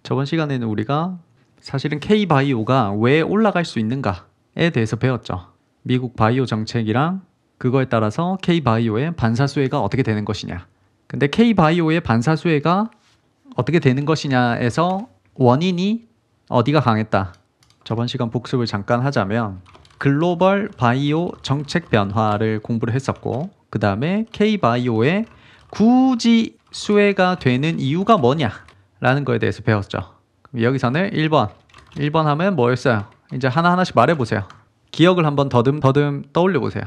저번 시간에는 우리가 사실은 K바이오가 왜 올라갈 수 있는가에 대해서 배웠죠. 미국 바이오 정책이랑 그거에 따라서 K바이오의 반사수혜가 어떻게 되는 것이냐. 근데 K바이오의 반사수혜가 어떻게 되는 것이냐에서 원인이 어디가 강했다. 저번 시간 복습을 잠깐 하자면 글로벌 바이오 정책 변화를 공부를 했었고, 그 다음에 K바이오의 굳이 수혜가 되는 이유가 뭐냐 라는 거에 대해서 배웠죠. 그럼 여기서는 1번 하면 뭐였어요? 이제 하나하나씩 말해보세요. 기억을 한번 더듬 떠올려보세요.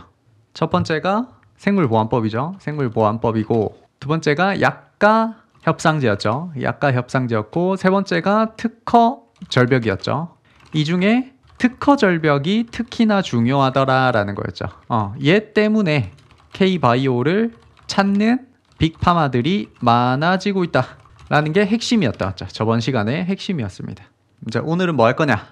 첫 번째가 생물보안법이죠. 생물보안법이고, 두 번째가 약가 협상제였죠. 약가 협상제였고, 세 번째가 특허 절벽이었죠. 이 중에 특허 절벽이 특히나 중요하더라라는 거였죠. 얘 때문에 K바이오를 찾는 빅파마들이 많아지고 있다라는 게 핵심이었다. 저번 시간의 핵심이었습니다. 이제 오늘은 뭐 할 거냐?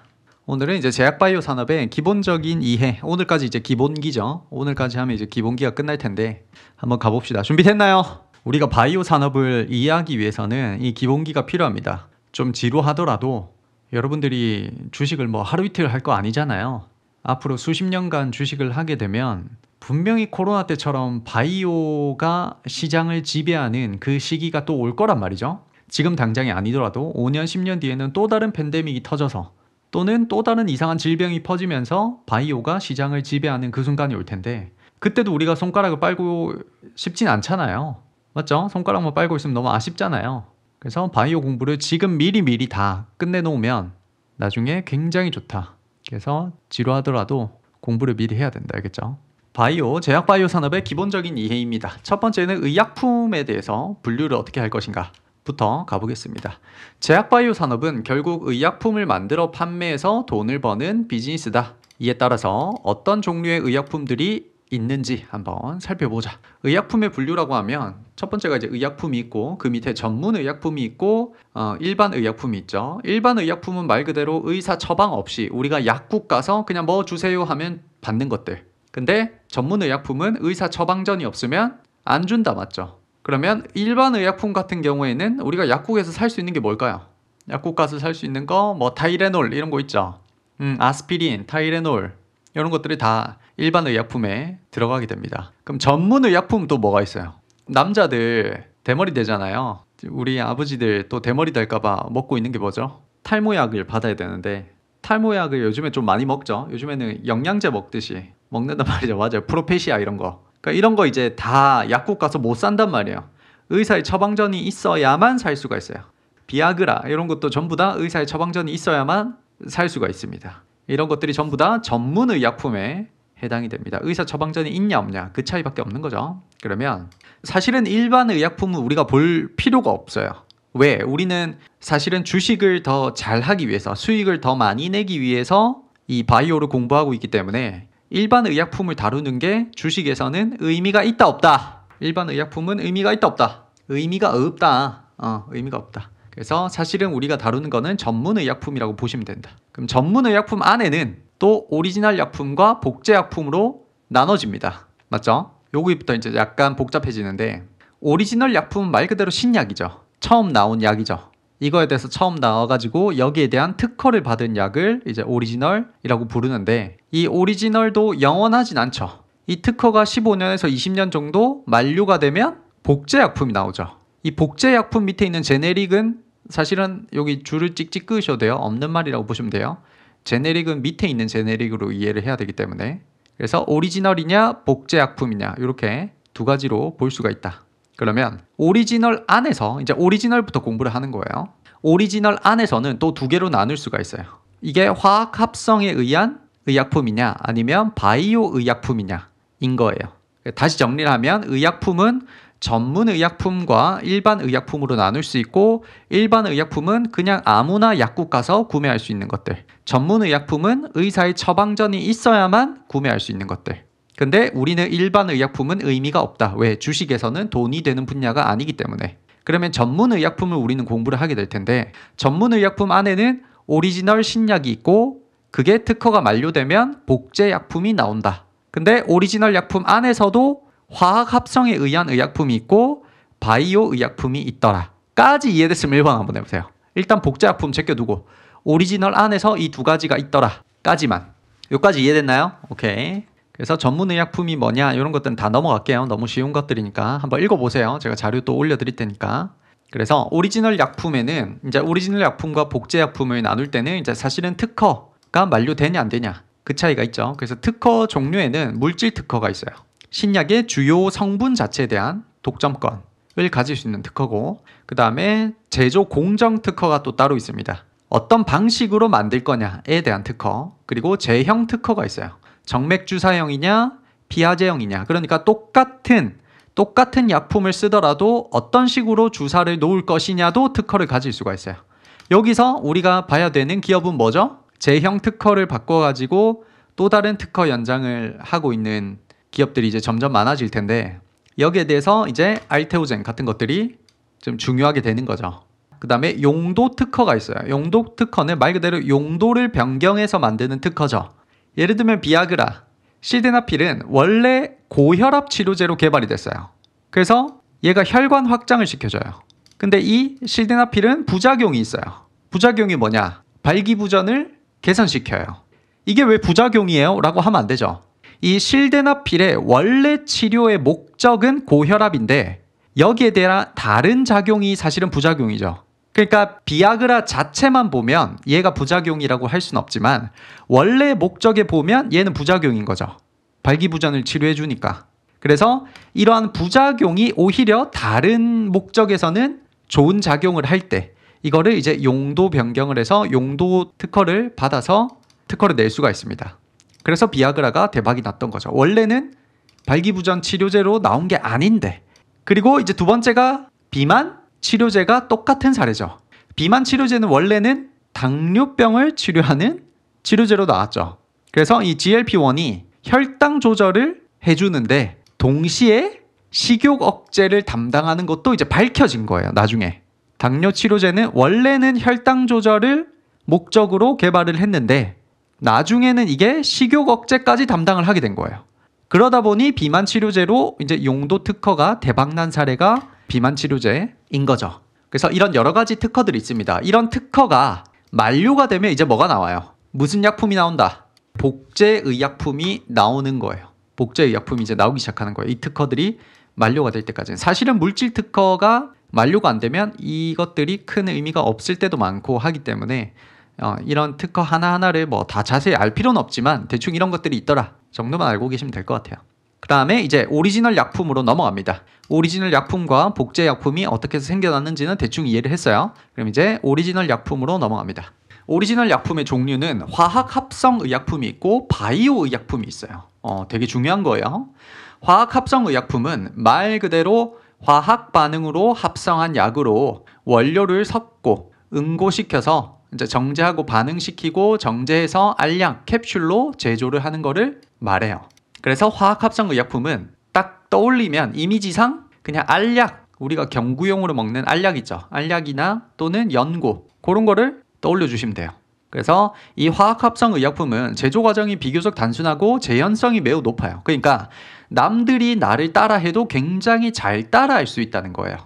오늘은 이제 제약바이오 산업의 기본적인 이해, 오늘까지 이제 기본기죠. 오늘까지 하면 이제 기본기가 끝날 텐데 한번 가봅시다. 준비됐나요? 우리가 바이오 산업을 이해하기 위해서는 이 기본기가 필요합니다. 좀 지루하더라도 여러분들이 주식을 뭐 하루 이틀 할 거 아니잖아요. 앞으로 수십 년간 주식을 하게 되면 분명히 코로나 때처럼 바이오가 시장을 지배하는 그 시기가 또 올 거란 말이죠. 지금 당장이 아니더라도 5년, 10년 뒤에는 또 다른 팬데믹이 터져서 또는 또 다른 이상한 질병이 퍼지면서 바이오가 시장을 지배하는 그 순간이 올 텐데, 그때도 우리가 손가락을 빨고 싶진 않잖아요. 맞죠? 손가락만 빨고 있으면 너무 아쉽잖아요. 그래서 바이오 공부를 지금 미리 다 끝내놓으면 나중에 굉장히 좋다. 그래서 지루하더라도 공부를 미리 해야 된다. 알겠죠? 바이오, 제약바이오 산업의 기본적인 이해입니다. 첫 번째는 의약품에 대해서 분류를 어떻게 할 것인가 부터 가보겠습니다. 제약바이오 산업은 결국 의약품을 만들어 판매해서 돈을 버는 비즈니스다. 이에 따라서 어떤 종류의 의약품들이 있는지 한번 살펴보자. 의약품의 분류라고 하면 첫 번째가 이제 의약품이 있고, 그 밑에 전문 의약품이 있고, 일반 의약품이 있죠. 일반 의약품은 말 그대로 의사 처방 없이 우리가 약국 가서 그냥 뭐 주세요 하면 받는 것들. 근데 전문 의약품은 의사 처방전이 없으면 안 준다, 맞죠? 그러면 일반 의약품 같은 경우에는 우리가 약국에서 살 수 있는 게 뭘까요? 약국 가서 살 수 있는 거 뭐 타이레놀 이런 거 있죠. 아스피린, 타이레놀 이런 것들이 다 일반 의약품에 들어가게 됩니다. 그럼 전문 의약품 또 뭐가 있어요? 남자들 대머리 되잖아요. 우리 아버지들 또 대머리 될까봐 먹고 있는 게 뭐죠? 탈모약을 받아야 되는데, 탈모약을 요즘에 좀 많이 먹죠. 요즘에는 영양제 먹듯이 먹는단 말이죠. 맞아요. 프로페시아 이런 거. 그러니까 이런 거 이제 다 약국 가서 못 산단 말이에요. 의사의 처방전이 있어야만 살 수가 있어요. 비아그라 이런 것도 전부 다 의사의 처방전이 있어야만 살 수가 있습니다. 이런 것들이 전부 다 전문 의약품에 해당이 됩니다. 의사 처방전이 있냐 없냐 그 차이밖에 없는 거죠. 그러면 사실은 일반 의약품은 우리가 볼 필요가 없어요. 왜? 우리는 사실은 주식을 더 잘하기 위해서, 수익을 더 많이 내기 위해서 이 바이오를 공부하고 있기 때문에 일반 의약품을 다루는 게 주식에서는 의미가 있다 없다. 일반 의약품은 의미가 있다 없다. 의미가 없다. 의미가 없다. 그래서 사실은 우리가 다루는 거는 전문 의약품이라고 보시면 된다. 그럼 전문 의약품 안에는 또 오리지널 약품과 복제 약품으로 나눠집니다. 맞죠? 여기부터 이제 약간 복잡해지는데, 오리지널 약품은 말 그대로 신약이죠. 처음 나온 약이죠. 이거에 대해서 처음 나와가지고 여기에 대한 특허를 받은 약을 이제 오리지널이라고 부르는데, 이 오리지널도 영원하진 않죠. 이 특허가 15년에서 20년 정도 만료가 되면 복제약품이 나오죠. 이 복제약품 밑에 있는 제네릭은 사실은 여기 줄을 찍찍 그으셔도 돼요. 없는 말이라고 보시면 돼요. 제네릭은 밑에 있는 제네릭으로 이해를 해야 되기 때문에, 그래서 오리지널이냐 복제약품이냐 이렇게 두 가지로 볼 수가 있다. 그러면 오리지널 안에서 이제 오리지널부터 공부를 하는 거예요. 오리지널 안에서는 또 두 개로 나눌 수가 있어요. 이게 화학 합성에 의한 의약품이냐 아니면 바이오 의약품이냐 인 거예요. 다시 정리를 하면 의약품은 전문 의약품과 일반 의약품으로 나눌 수 있고, 일반 의약품은 그냥 아무나 약국 가서 구매할 수 있는 것들, 전문 의약품은 의사의 처방전이 있어야만 구매할 수 있는 것들. 근데 우리는 일반 의약품은 의미가 없다. 왜? 주식에서는 돈이 되는 분야가 아니기 때문에. 그러면 전문 의약품을 우리는 공부를 하게 될 텐데, 전문 의약품 안에는 오리지널 신약이 있고, 그게 특허가 만료되면 복제 약품이 나온다. 근데 오리지널 약품 안에서도 화학 합성에 의한 의약품이 있고 바이오 의약품이 있더라 까지 이해됐으면 1번 한번 해보세요. 일단 복제약품 제껴두고 오리지널 안에서 이 두 가지가 있더라 까지만. 여기까지 이해됐나요? 오케이. 그래서 전문의약품이 뭐냐 이런 것들은 다 넘어갈게요. 너무 쉬운 것들이니까 한번 읽어보세요. 제가 자료 또 올려드릴 테니까. 그래서 오리지널 약품에는 이제 오리지널 약품과 복제약품을 나눌 때는 이제 사실은 특허가 만료되냐 안 되냐 그 차이가 있죠. 그래서 특허 종류에는 물질 특허가 있어요. 신약의 주요 성분 자체에 대한 독점권을 가질 수 있는 특허고, 그 다음에 제조 공정 특허가 또 따로 있습니다. 어떤 방식으로 만들 거냐에 대한 특허, 그리고 제형 특허가 있어요. 정맥 주사형이냐 피하제형이냐, 그러니까 똑같은 약품을 쓰더라도 어떤 식으로 주사를 놓을 것이냐도 특허를 가질 수가 있어요. 여기서 우리가 봐야 되는 기업은 뭐죠? 제형 특허를 바꿔가지고 또 다른 특허 연장을 하고 있는 기업들이 이제 점점 많아질 텐데, 여기에 대해서 이제 알테오젠 같은 것들이 좀 중요하게 되는 거죠. 그 다음에 용도 특허가 있어요. 용도 특허는 말 그대로 용도를 변경해서 만드는 특허죠. 예를 들면 비아그라, 실데나필은 원래 고혈압 치료제로 개발이 됐어요. 그래서 얘가 혈관 확장을 시켜줘요. 근데 이 실데나필은 부작용이 있어요. 부작용이 뭐냐? 발기부전을 개선시켜요. 이게 왜 부작용이에요? 라고 하면 안 되죠. 이 실데나필의 원래 치료의 목적은 고혈압인데 여기에 대한 다른 작용이 사실은 부작용이죠. 그러니까 비아그라 자체만 보면 얘가 부작용이라고 할 수는 없지만 원래 목적에 보면 얘는 부작용인 거죠. 발기부전을 치료해 주니까. 그래서 이러한 부작용이 오히려 다른 목적에서는 좋은 작용을 할 때 이거를 이제 용도 변경을 해서 용도 특허를 받아서 특허를 낼 수가 있습니다. 그래서 비아그라가 대박이 났던 거죠. 원래는 발기부전 치료제로 나온 게 아닌데. 그리고 이제 두 번째가 비만 치료제가 똑같은 사례죠. 비만 치료제는 원래는 당뇨병을 치료하는 치료제로 나왔죠. 그래서 이 GLP-1이 혈당 조절을 해주는데 동시에 식욕 억제를 담당하는 것도 이제 밝혀진 거예요. 나중에 당뇨 치료제는 원래는 혈당 조절을 목적으로 개발을 했는데 나중에는 이게 식욕 억제까지 담당을 하게 된 거예요. 그러다 보니 비만 치료제로 이제 용도 특허가 대박난 사례가 비만 치료제인 거죠. 그래서 이런 여러 가지 특허들이 있습니다. 이런 특허가 만료가 되면 이제 뭐가 나와요? 무슨 약품이 나온다? 복제의약품이 나오는 거예요. 복제의약품이 이제 나오기 시작하는 거예요. 이 특허들이 만료가 될 때까지는. 사실은 물질 특허가 만료가 안 되면 이것들이 큰 의미가 없을 때도 많고 하기 때문에 이런 특허 하나하나를 뭐 다 자세히 알 필요는 없지만 대충 이런 것들이 있더라 정도만 알고 계시면 될 것 같아요. 그 다음에 이제 오리지널 약품으로 넘어갑니다. 오리지널 약품과 복제 약품이 어떻게 해서 생겨났는지는 대충 이해를 했어요. 그럼 이제 오리지널 약품으로 넘어갑니다. 오리지널 약품의 종류는 화학합성의약품이 있고 바이오의약품이 있어요. 되게 중요한 거예요. 화학합성의약품은 말 그대로 화학 반응으로 합성한 약으로 원료를 섞고 응고시켜서 이제 정제하고 반응시키고 정제해서 알약, 캡슐로 제조를 하는 거를 말해요. 그래서 화학합성의약품은 딱 떠올리면 이미지상 그냥 알약, 우리가 경구용으로 먹는 알약 있죠. 알약이나 또는 연고 그런 거를 떠올려 주시면 돼요. 그래서 이 화학합성의약품은 제조 과정이 비교적 단순하고 재현성이 매우 높아요. 그러니까 남들이 나를 따라해도 굉장히 잘 따라할 수 있다는 거예요.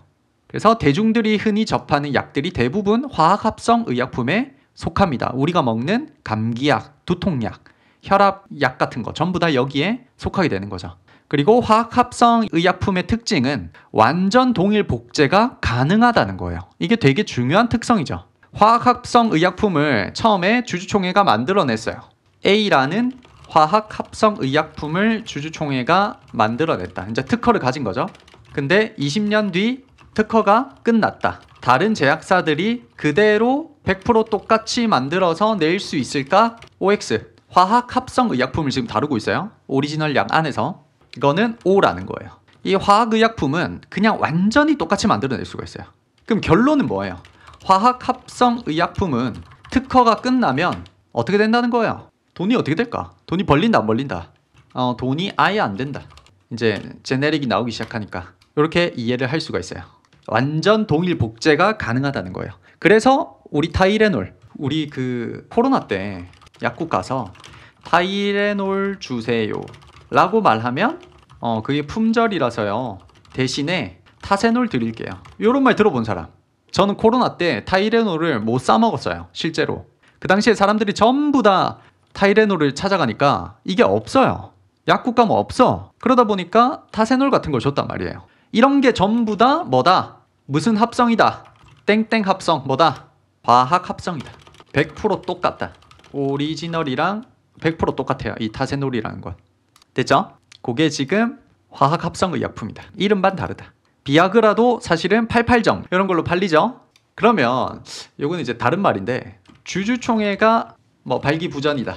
그래서 대중들이 흔히 접하는 약들이 대부분 화학합성의약품에 속합니다. 우리가 먹는 감기약, 두통약, 혈압약 같은 거 전부 다 여기에 속하게 되는 거죠. 그리고 화학합성의약품의 특징은 완전 동일 복제가 가능하다는 거예요. 이게 되게 중요한 특성이죠. 화학합성의약품을 처음에 주주총회가 만들어냈어요. A라는 화학합성의약품을 주주총회가 만들어냈다. 이제 특허를 가진 거죠. 근데 20년 뒤 특허가 끝났다. 다른 제약사들이 그대로 100% 똑같이 만들어서 낼 수 있을까? OX 화학합성의약품을 지금 다루고 있어요. 오리지널 약 안에서. 이거는 O라는 거예요. 이 화학의약품은 그냥 완전히 똑같이 만들어낼 수가 있어요. 그럼 결론은 뭐예요? 화학합성의약품은 특허가 끝나면 어떻게 된다는 거예요? 돈이 어떻게 될까? 돈이 벌린다 안 벌린다? 돈이 아예 안 된다. 이제 제네릭이 나오기 시작하니까 이렇게 이해를 할 수가 있어요. 완전 동일 복제가 가능하다는 거예요. 그래서 우리 타이레놀, 우리 그 코로나 때 약국 가서 타이레놀 주세요 라고 말하면 그게 품절이라서요 대신에 타세놀 드릴게요. 이런 말 들어본 사람? 저는 코로나 때 타이레놀을 못 사 먹었어요. 실제로. 그 당시에 사람들이 전부 다 타이레놀을 찾아가니까 이게 없어요. 약국 가면 없어. 그러다 보니까 타세놀 같은 걸 줬단 말이에요. 이런 게 전부 다 뭐다? 무슨 합성이다. 땡땡 합성 뭐다? 화학 합성이다. 100% 똑같다. 오리지널이랑 100% 똑같아요. 이 타세놀이라는 건. 됐죠? 그게 지금 화학 합성 의약품이다. 이름만 다르다. 비아그라도 사실은 88정 이런 걸로 팔리죠. 그러면 요건 이제 다른 말인데 주주총회가 뭐 발기부전이다.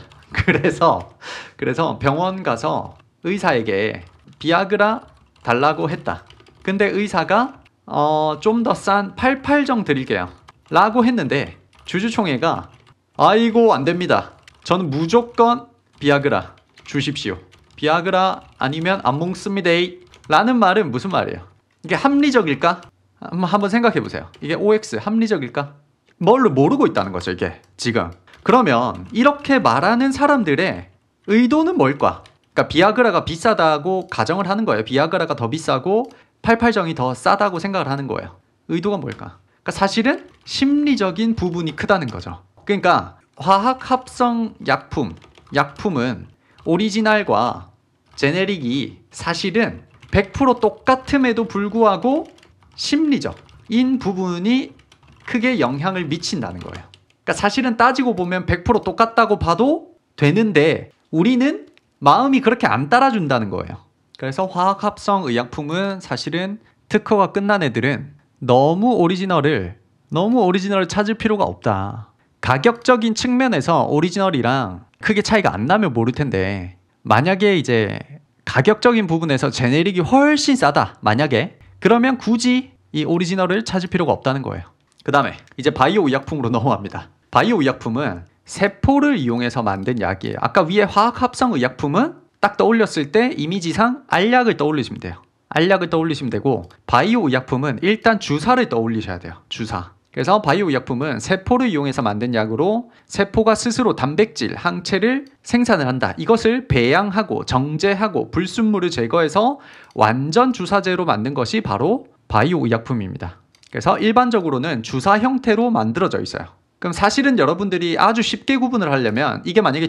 그래서 병원 가서 의사에게 비아그라 달라고 했다. 근데 의사가 좀 더 싼 88정 드릴게요 라고 했는데 주주총회가 아이고 안 됩니다. 저는 무조건 비아그라 주십시오. 비아그라 아니면 안 먹습니다 라는 말은 무슨 말이에요? 이게 합리적일까? 한번 생각해 보세요. 이게 OX 합리적일까? 뭘로 모르고 있다는 거죠 이게 지금. 그러면 이렇게 말하는 사람들의 의도는 뭘까? 그러니까 비아그라가 비싸다고 가정을 하는 거예요. 비아그라가 더 비싸고 88정이 더 싸다고 생각을 하는 거예요. 의도가 뭘까? 그러니까 사실은 심리적인 부분이 크다는 거죠. 그러니까 화학 합성 약품은 오리지널과 제네릭이 사실은 100% 똑같음에도 불구하고 심리적인 부분이 크게 영향을 미친다는 거예요. 그러니까 사실은 따지고 보면 100% 똑같다고 봐도 되는데 우리는 마음이 그렇게 안 따라준다는 거예요. 그래서 화학합성 의약품은 사실은 특허가 끝난 애들은 너무 오리지널을 찾을 필요가 없다. 가격적인 측면에서 오리지널이랑 크게 차이가 안 나면 모를 텐데 만약에 이제 가격적인 부분에서 제네릭이 훨씬 싸다. 만약에 그러면 굳이 이 오리지널을 찾을 필요가 없다는 거예요. 그 다음에 이제 바이오 의약품으로 넘어갑니다. 바이오 의약품은 세포를 이용해서 만든 약이에요. 아까 위에 화학합성 의약품은 딱 떠올렸을 때 이미지상 알약을 떠올리시면 돼요. 알약을 떠올리시면 되고 바이오 의약품은 일단 주사를 떠올리셔야 돼요. 주사. 그래서 바이오 의약품은 세포를 이용해서 만든 약으로 세포가 스스로 단백질, 항체를 생산을 한다. 이것을 배양하고 정제하고 불순물을 제거해서 완전 주사제로 만든 것이 바로 바이오 의약품입니다. 그래서 일반적으로는 주사 형태로 만들어져 있어요. 그럼 사실은 여러분들이 아주 쉽게 구분을 하려면 이게 만약에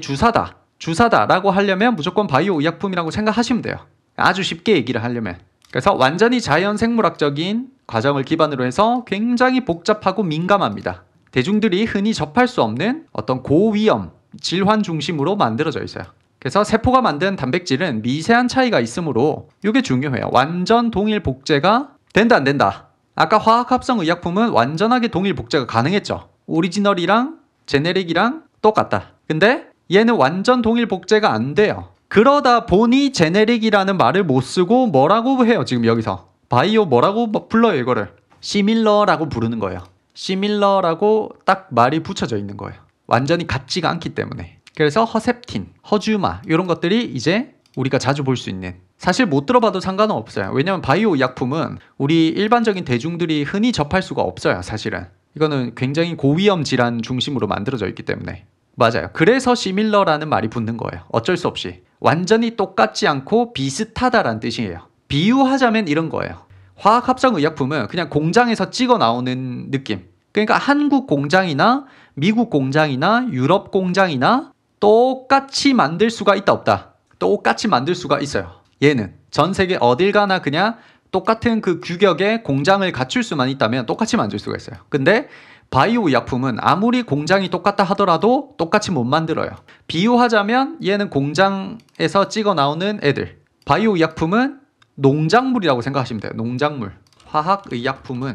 주사다라고 하려면 무조건 바이오 의약품이라고 생각하시면 돼요. 아주 쉽게 얘기를 하려면. 그래서 완전히 자연생물학적인 과정을 기반으로 해서 굉장히 복잡하고 민감합니다. 대중들이 흔히 접할 수 없는 어떤 고위험 질환 중심으로 만들어져 있어요. 그래서 세포가 만든 단백질은 미세한 차이가 있으므로 이게 중요해요. 완전 동일 복제가 된다 안 된다. 아까 화학합성 의약품은 완전하게 동일 복제가 가능했죠. 오리지널이랑 제네릭이랑 똑같다. 근데 얘는 완전 동일 복제가 안 돼요. 그러다 보니 제네릭이라는 말을 못 쓰고 뭐라고 해요 지금 여기서. 바이오 뭐라고 불러요 이거를. 시밀러라고 부르는 거예요. 시밀러라고 딱 말이 붙여져 있는 거예요. 완전히 같지가 않기 때문에. 그래서 허셉틴, 허주마 이런 것들이 이제 우리가 자주 볼 수 있는. 사실 못 들어봐도 상관은 없어요. 왜냐면 바이오 의약품은 우리 일반적인 대중들이 흔히 접할 수가 없어요 사실은. 이거는 굉장히 고위험 질환 중심으로 만들어져 있기 때문에. 맞아요. 그래서 시밀러라는 말이 붙는 거예요. 어쩔 수 없이. 완전히 똑같지 않고 비슷하다라는 뜻이에요. 비유하자면 이런 거예요. 화학합성 의약품은 그냥 공장에서 찍어 나오는 느낌. 그러니까 한국 공장이나 미국 공장이나 유럽 공장이나 똑같이 만들 수가 있다 없다. 똑같이 만들 수가 있어요. 얘는 전 세계 어딜 가나 그냥 똑같은 그 규격의 공장을 갖출 수만 있다면 똑같이 만들 수가 있어요. 근데 바이오 의약품은 아무리 공장이 똑같다 하더라도 똑같이 못 만들어요. 비유하자면 얘는 공장에서 찍어 나오는 애들. 바이오 의약품은 농작물이라고 생각하시면 돼요. 농작물. 화학 의약품은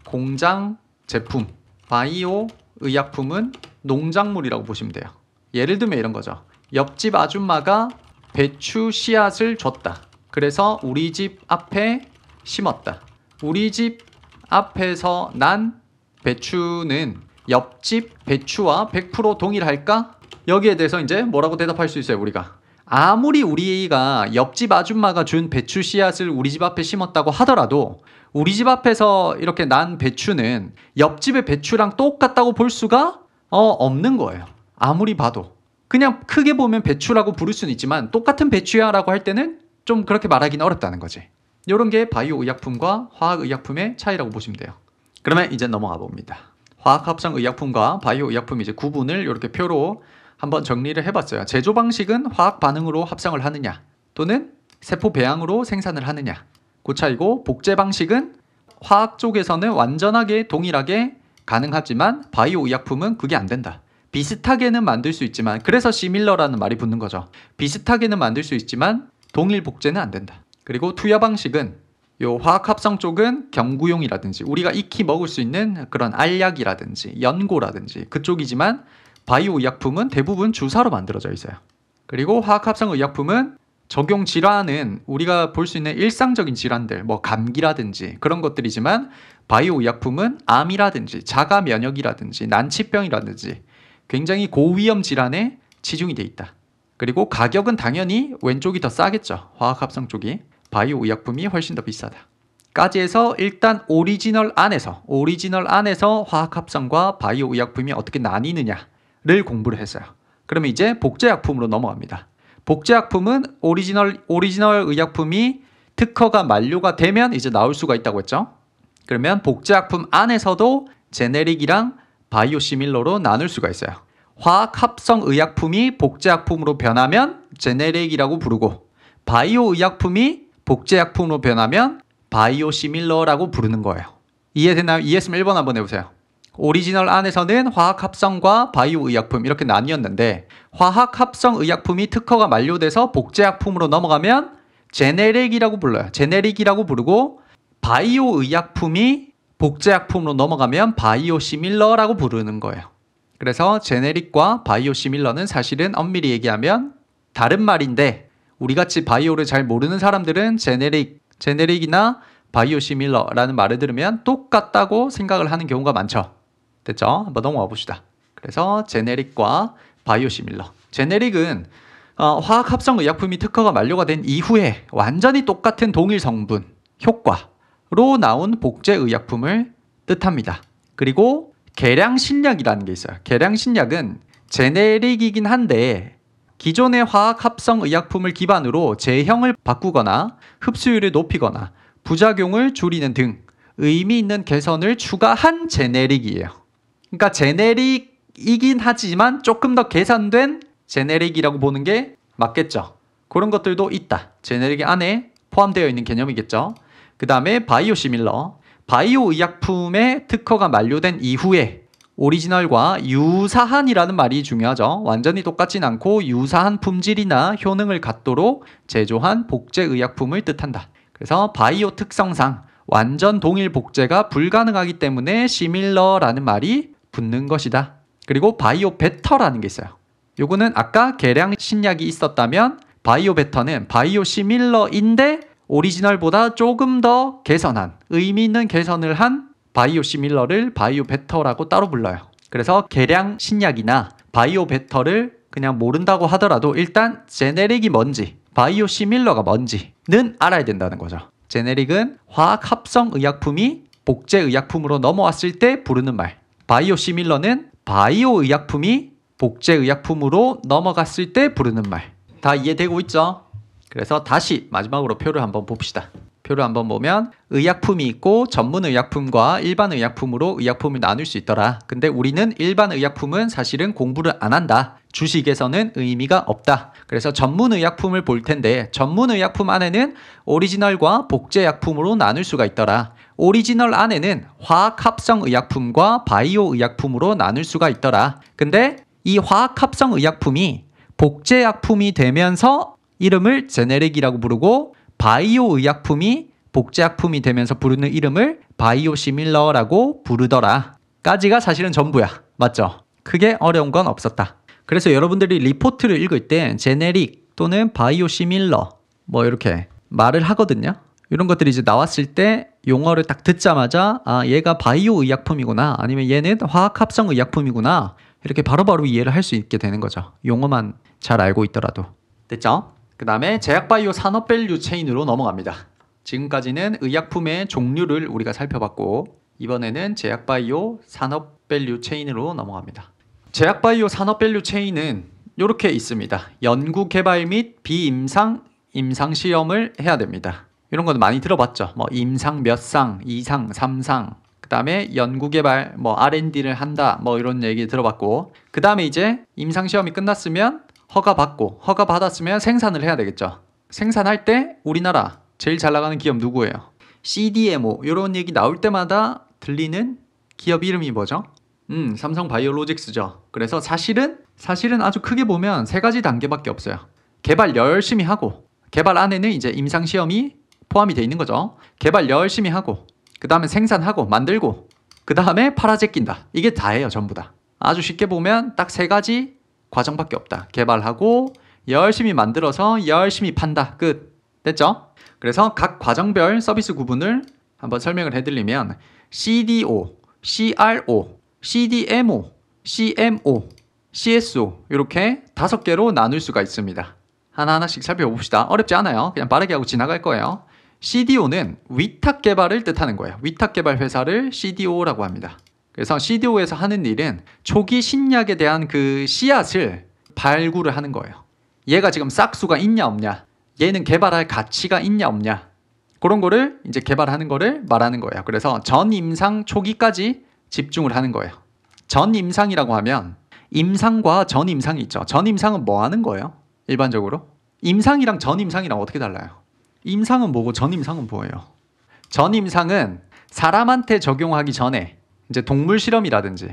공장 제품. 바이오 의약품은 농작물이라고 보시면 돼요. 예를 들면 이런 거죠. 옆집 아줌마가 배추 씨앗을 줬다. 그래서 우리 집 앞에 심었다. 우리 집 앞에서 난 배추는 옆집 배추와 100% 동일할까? 여기에 대해서 이제 뭐라고 대답할 수 있어요 우리가. 아무리 우리가 옆집 아줌마가 준 배추 씨앗을 우리 집 앞에 심었다고 하더라도 우리 집 앞에서 이렇게 난 배추는 옆집의 배추랑 똑같다고 볼 수가 없는 거예요. 아무리 봐도. 그냥 크게 보면 배추라고 부를 수는 있지만 똑같은 배추야 라고 할 때는 좀 그렇게 말하기는 어렵다는 거지. 이런 게 바이오 의약품과 화학 의약품의 차이라고 보시면 돼요. 그러면 이제 넘어가 봅니다. 화학합성 의약품과 바이오 의약품 이제 구분을 이렇게 표로 한번 정리를 해봤어요. 제조 방식은 화학 반응으로 합성을 하느냐 또는 세포 배양으로 생산을 하느냐 그 차이고, 복제 방식은 화학 쪽에서는 완전하게 동일하게 가능하지만 바이오 의약품은 그게 안 된다. 비슷하게는 만들 수 있지만, 그래서 시밀러라는 말이 붙는 거죠. 비슷하게는 만들 수 있지만 동일 복제는 안 된다. 그리고 투여 방식은 요 화학 합성 쪽은 경구용이라든지 우리가 익히 먹을 수 있는 그런 알약이라든지 연고라든지 그쪽이지만, 바이오 의약품은 대부분 주사로 만들어져 있어요. 그리고 화학 합성 의약품은 적용 질환은 우리가 볼 수 있는 일상적인 질환들, 뭐 감기라든지 그런 것들이지만, 바이오 의약품은 암이라든지 자가 면역이라든지 난치병이라든지 굉장히 고위험 질환에 치중이 돼 있다. 그리고 가격은 당연히 왼쪽이 더 싸겠죠. 화학 합성 쪽이. 바이오 의약품이 훨씬 더 비싸다. 까지 해서 일단 오리지널 안에서 화학 합성과 바이오 의약품이 어떻게 나뉘느냐를 공부를 했어요. 그러면 이제 복제약품으로 넘어갑니다. 복제약품은 오리지널 의약품이 특허가 만료가 되면 이제 나올 수가 있다고 했죠. 그러면 복제약품 안에서도 제네릭이랑 바이오 시밀러로 나눌 수가 있어요. 화학 합성 의약품이 복제약품으로 변하면 제네릭이라고 부르고, 바이오 의약품이 복제약품으로 변하면 바이오 시밀러라고 부르는 거예요. 이해되나요? 이해했으면 1번 한번 해보세요. 오리지널 안에서는 화학 합성과 바이오 의약품 이렇게 나뉘었는데, 화학 합성 의약품이 특허가 만료돼서 복제약품으로 넘어가면 제네릭이라고 불러요. 제네릭이라고 부르고, 바이오 의약품이 복제약품으로 넘어가면 바이오 시밀러라고 부르는 거예요. 그래서 제네릭과 바이오 시밀러는 사실은 엄밀히 얘기하면 다른 말인데, 우리같이 바이오를 잘 모르는 사람들은 제네릭이나 바이오 시밀러라는 말을 들으면 똑같다고 생각을 하는 경우가 많죠. 됐죠? 한번 넘어가 봅시다. 그래서 제네릭과 바이오 시밀러. 제네릭은 화학 합성 의약품이 특허가 만료가 된 이후에 완전히 똑같은 동일 성분, 효과로 나온 복제 의약품을 뜻합니다. 그리고 계량신약이라는 게 있어요. 계량신약은 제네릭이긴 한데 기존의 화학 합성 의약품을 기반으로 제형을 바꾸거나 흡수율을 높이거나 부작용을 줄이는 등 의미 있는 개선을 추가한 제네릭이에요. 그러니까 제네릭이긴 하지만 조금 더 개선된 제네릭이라고 보는 게 맞겠죠. 그런 것들도 있다. 제네릭 안에 포함되어 있는 개념이겠죠. 그 다음에 바이오 시밀러. 바이오 의약품의 특허가 만료된 이후에 오리지널과 유사한이라는 말이 중요하죠. 완전히 똑같진 않고 유사한 품질이나 효능을 갖도록 제조한 복제 의약품을 뜻한다. 그래서 바이오 특성상 완전 동일 복제가 불가능하기 때문에 시밀러라는 말이 붙는 것이다. 그리고 바이오 베터라는 게 있어요. 요거는 아까 계량 신약이 있었다면 바이오 베터는 바이오 시밀러인데 오리지널보다 조금 더 개선한, 의미 있는 개선을 한 바이오 시밀러를 바이오 베터라고 따로 불러요. 그래서 계량 신약이나 바이오 베터를 그냥 모른다고 하더라도 일단 제네릭이 뭔지, 바이오 시밀러가 뭔지는 알아야 된다는 거죠. 제네릭은 화학 합성 의약품이 복제 의약품으로 넘어왔을 때 부르는 말, 바이오 시밀러는 바이오 의약품이 복제 의약품으로 넘어갔을 때 부르는 말. 다 이해되고 있죠? 그래서 다시 마지막으로 표를 한번 봅시다. 표를 한번 보면 의약품이 있고 전문 의약품과 일반 의약품으로 의약품을 나눌 수 있더라. 근데 우리는 일반 의약품은 사실은 공부를 안 한다. 주식에서는 의미가 없다. 그래서 전문 의약품을 볼 텐데 전문 의약품 안에는 오리지널과 복제 약품으로 나눌 수가 있더라. 오리지널 안에는 화학 합성 의약품과 바이오 의약품으로 나눌 수가 있더라. 근데 이 화학 합성 의약품이 복제 약품이 되면서 이름을 제네릭이라고 부르고 바이오 의약품이 복제약품이 되면서 부르는 이름을 바이오 시밀러라고 부르더라. 까지가 사실은 전부야. 맞죠? 크게 어려운 건 없었다. 그래서 여러분들이 리포트를 읽을 때 제네릭 또는 바이오 시밀러 뭐 이렇게 말을 하거든요. 이런 것들이 이제 나왔을 때 용어를 딱 듣자마자 아 얘가 바이오 의약품이구나 아니면 얘는 화학 합성 의약품이구나 이렇게 바로바로 이해를 할 수 있게 되는 거죠. 용어만 잘 알고 있더라도. 됐죠? 그 다음에 제약바이오 산업 밸류 체인으로 넘어갑니다. 지금까지는 의약품의 종류를 우리가 살펴봤고 이번에는 제약바이오 산업 밸류 체인으로 넘어갑니다. 제약바이오 산업 밸류 체인은 이렇게 있습니다. 연구 개발 및 비임상, 임상 시험을 해야 됩니다. 이런 것도 많이 들어봤죠. 뭐 임상 몇 상, 2상, 3상, 그 다음에 연구개발, 뭐 R&D를 한다, 뭐 이런 얘기 들어봤고, 그 다음에 이제 임상시험이 끝났으면 허가받고, 허가받았으면 생산을 해야 되겠죠. 생산할 때 우리나라 제일 잘 나가는 기업 누구예요? CDMO 이런 얘기 나올 때마다 들리는 기업 이름이 뭐죠? 삼성바이오로직스죠. 그래서 사실은 아주 크게 보면 세 가지 단계밖에 없어요. 개발 열심히 하고, 개발 안에는 이제 임상시험이 포함이 돼 있는 거죠. 개발 열심히 하고, 그 다음에 생산하고 만들고, 그 다음에 팔아제낀다. 이게 다예요. 전부 다. 아주 쉽게 보면 딱 세 가지 과정밖에 없다. 개발하고 열심히 만들어서 열심히 판다. 끝. 됐죠? 그래서 각 과정별 서비스 구분을 한번 설명을 해드리면 CDO, CRO, CDMO, CMO, CSO 이렇게 5개로 나눌 수가 있습니다. 하나하나씩 살펴봅시다. 어렵지 않아요. 그냥 빠르게 하고 지나갈 거예요. CDO는 위탁 개발을 뜻하는 거예요. 위탁 개발 회사를 CDO라고 합니다. 그래서 CDO에서 하는 일은 초기 신약에 대한 그 씨앗을 발굴을 하는 거예요. 얘가 지금 싹수가 있냐 없냐, 얘는 개발할 가치가 있냐 없냐, 그런 거를 이제 개발하는 거를 말하는 거예요. 그래서 전임상 초기까지 집중을 하는 거예요. 전임상이라고 하면 임상과 전임상이 있죠. 전임상은 뭐 하는 거예요? 일반적으로 임상이랑 전임상이랑 어떻게 달라요? 임상은 뭐고 전임상은 뭐예요? 전임상은 사람한테 적용하기 전에 이제 동물 실험이라든지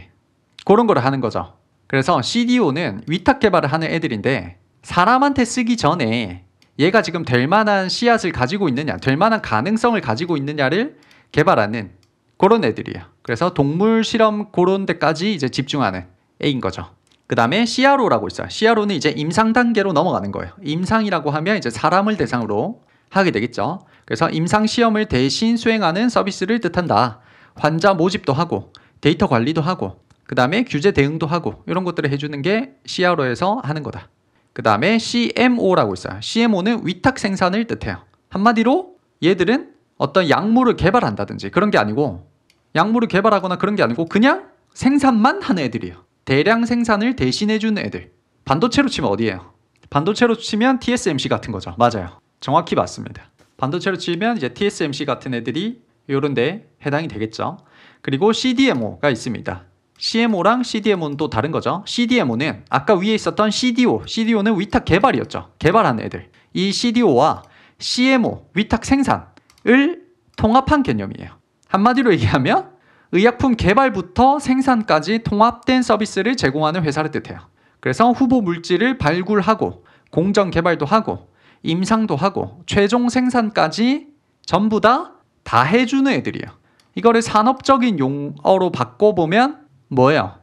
그런 거를 하는 거죠. 그래서 CDO는 위탁 개발을 하는 애들인데 사람한테 쓰기 전에 얘가 지금 될 만한 씨앗을 가지고 있느냐, 될 만한 가능성을 가지고 있느냐를 개발하는 그런 애들이에요. 그래서 동물 실험 그런 데까지 이제 집중하는 애인 거죠. 그 다음에 CRO라고 있어요. CRO는 이제 임상 단계로 넘어가는 거예요. 임상이라고 하면 이제 사람을 대상으로 하게 되겠죠. 그래서 임상 시험을 대신 수행하는 서비스를 뜻한다. 환자 모집도 하고 데이터 관리도 하고 그 다음에 규제 대응도 하고 이런 것들을 해주는 게 CRO에서 하는 거다. 그 다음에 CMO라고 있어요. CMO는 위탁 생산을 뜻해요. 한마디로 얘들은 어떤 약물을 개발한다든지 그런 게 아니고, 약물을 개발하거나 그런 게 아니고 그냥 생산만 하는 애들이에요. 대량 생산을 대신해주는 애들. 반도체로 치면 어디예요? 반도체로 치면 TSMC 같은 거죠. 맞아요. 정확히 맞습니다. 반도체로 치면 이제 TSMC 같은 애들이 요런 데 해당이 되겠죠. 그리고 CDMO가 있습니다. CMO랑 CDMO는 또 다른 거죠. CDMO는 아까 위에 있었던 CDO는 위탁 개발이었죠. 개발하는 애들. 이 CDO와 CMO, 위탁 생산을 통합한 개념이에요. 한마디로 얘기하면 의약품 개발부터 생산까지 통합된 서비스를 제공하는 회사를 뜻해요. 그래서 후보 물질을 발굴하고 공정 개발도 하고 임상도 하고 최종 생산까지 전부 다 해주는 애들이에요. 이거를 산업적인 용어로 바꿔보면 뭐예요?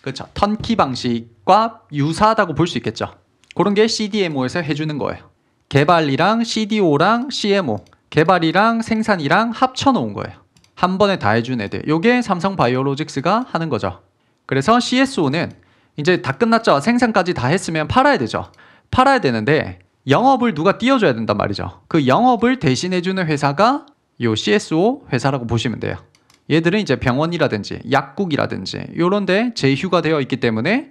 그렇죠. 턴키 방식과 유사하다고 볼 수 있겠죠. 그런 게 CDMO에서 해주는 거예요. 개발이랑 CDO랑 CMO, 개발이랑 생산이랑 합쳐놓은 거예요. 한 번에 다 해준 애들. 요게 삼성바이오로직스가 하는 거죠. 그래서 CSO는 이제 다 끝났죠. 생산까지 다 했으면 팔아야 되죠. 팔아야 되는데 영업을 누가 띄워줘야 된단 말이죠. 그 영업을 대신해주는 회사가 요 CSO 회사라고 보시면 돼요. 얘들은 이제 병원이라든지 약국이라든지 이런 데 제휴가 되어 있기 때문에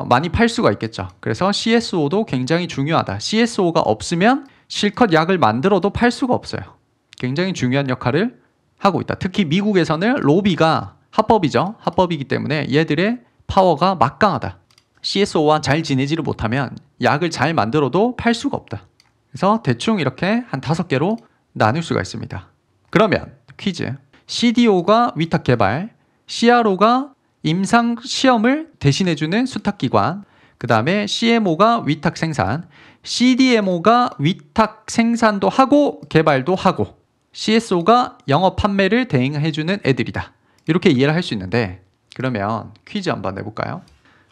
많이 팔 수가 있겠죠. 그래서 CSO도 굉장히 중요하다. CSO가 없으면 실컷 약을 만들어도 팔 수가 없어요. 굉장히 중요한 역할을 하고 있다. 특히 미국에서는 로비가 합법이죠. 합법이기 때문에 얘들의 파워가 막강하다. CSO와 잘 지내지를 못하면 약을 잘 만들어도 팔 수가 없다. 그래서 대충 이렇게 한 5개로 나눌 수가 있습니다. 그러면 퀴즈. CDO가 위탁 개발, CRO가 임상 시험을 대신해주는 수탁기관, 그 다음에 CMO가 위탁 생산, CDMO가 위탁 생산도 하고 개발도 하고, CSO가 영업 판매를 대행해주는 애들이다. 이렇게 이해를 할 수 있는데, 그러면 퀴즈 한번 내볼까요?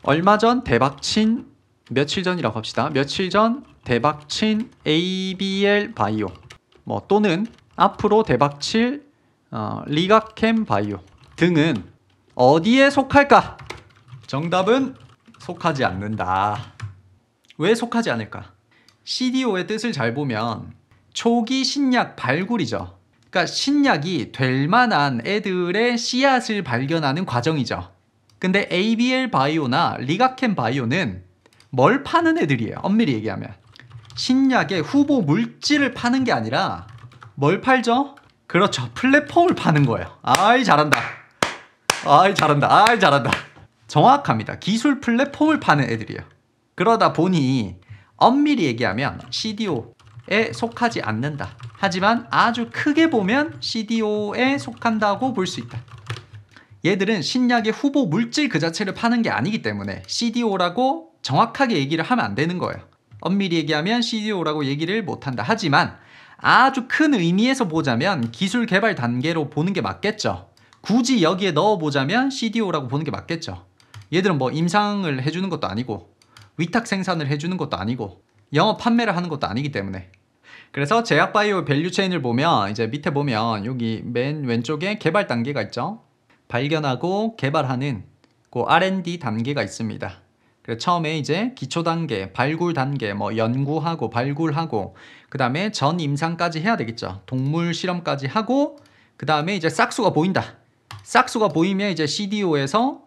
얼마 전 대박친, 며칠 전이라고 합시다. 며칠 전 대박친 ABL 바이오, 뭐 또는 앞으로 대박칠 리가캠 바이오 등은 어디에 속할까? 정답은 속하지 않는다. 왜 속하지 않을까? CDO의 뜻을 잘 보면 초기 신약 발굴이죠. 그러니까 신약이 될 만한 애들의 씨앗을 발견하는 과정이죠. 근데 ABL 바이오나 리가캠 바이오는 뭘 파는 애들이에요? 엄밀히 얘기하면 신약의 후보 물질을 파는 게 아니라 뭘 팔죠? 그렇죠. 플랫폼을 파는 거예요. 아이 잘한다. 아이 잘한다. 아이 잘한다. 정확합니다. 기술 플랫폼을 파는 애들이에요. 그러다 보니 엄밀히 얘기하면 CDO에 속하지 않는다. 하지만 아주 크게 보면 CDO에 속한다고 볼 수 있다. 얘들은 신약의 후보 물질 그 자체를 파는 게 아니기 때문에 CDO라고 정확하게 얘기를 하면 안 되는 거예요. 엄밀히 얘기하면 CDO라고 얘기를 못한다. 하지만 아주 큰 의미에서 보자면 기술 개발 단계로 보는 게 맞겠죠. 굳이 여기에 넣어보자면 CDO라고 보는 게 맞겠죠. 얘들은 뭐 임상을 해주는 것도 아니고 위탁 생산을 해주는 것도 아니고 영업 판매를 하는 것도 아니기 때문에. 그래서 제약바이오 밸류체인을 보면 이제 밑에 보면 여기 맨 왼쪽에 개발 단계가 있죠. 발견하고 개발하는 그 R&D 단계가 있습니다. 그래서 처음에 이제 기초 단계, 발굴 단계, 뭐 연구하고 발굴하고 그 다음에 전 임상까지 해야 되겠죠. 동물 실험까지 하고 그 다음에 이제 싹수가 보인다. 싹수가 보이면 이제 CDO에서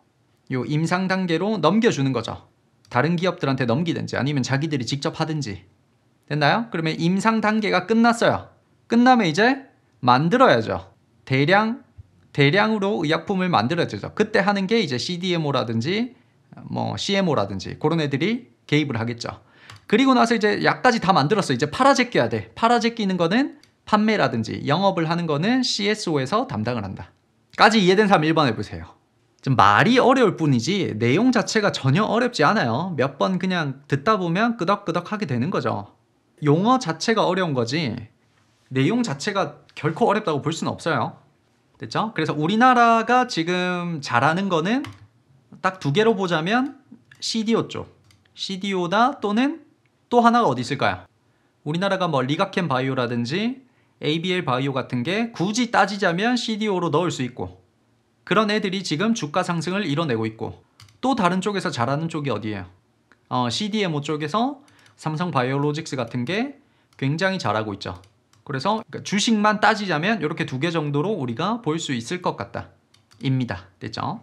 요 임상 단계로 넘겨주는 거죠. 다른 기업들한테 넘기든지 아니면 자기들이 직접 하든지. 됐나요? 그러면 임상 단계가 끝났어요. 끝나면 이제 만들어야죠. 대량으로 의약품을 만들어야죠. 그때 하는 게 이제 CDMO라든지 뭐 CMO라든지 그런 애들이 개입을 하겠죠. 그리고 나서 이제 약까지 다 만들었어. 이제 팔아제껴야 돼. 팔아제끼는 거는 판매라든지 영업을 하는 거는 CSO에서 담당을 한다. 까지 이해된 사람 1번 해보세요. 좀 말이 어려울 뿐이지 내용 자체가 전혀 어렵지 않아요. 몇 번 그냥 듣다 보면 끄덕끄덕 하게 되는 거죠. 용어 자체가 어려운 거지 내용 자체가 결코 어렵다고 볼 수는 없어요. 됐죠? 그래서 우리나라가 지금 잘하는 거는 딱 두 개로 보자면 CDO 쪽. CDO다 또는 또 하나가 어디 있을까요? 우리나라가 뭐 리가켄 바이오라든지 ABL 바이오 같은 게 굳이 따지자면 CDO로 넣을 수 있고 그런 애들이 지금 주가 상승을 이뤄내고 있고 또 다른 쪽에서 잘하는 쪽이 어디예요? CDMO 쪽에서 삼성 바이오로직스 같은 게 굉장히 잘하고 있죠. 그래서 주식만 따지자면 이렇게 두 개 정도로 우리가 볼 수 있을 것 같다. 입니다. 됐죠?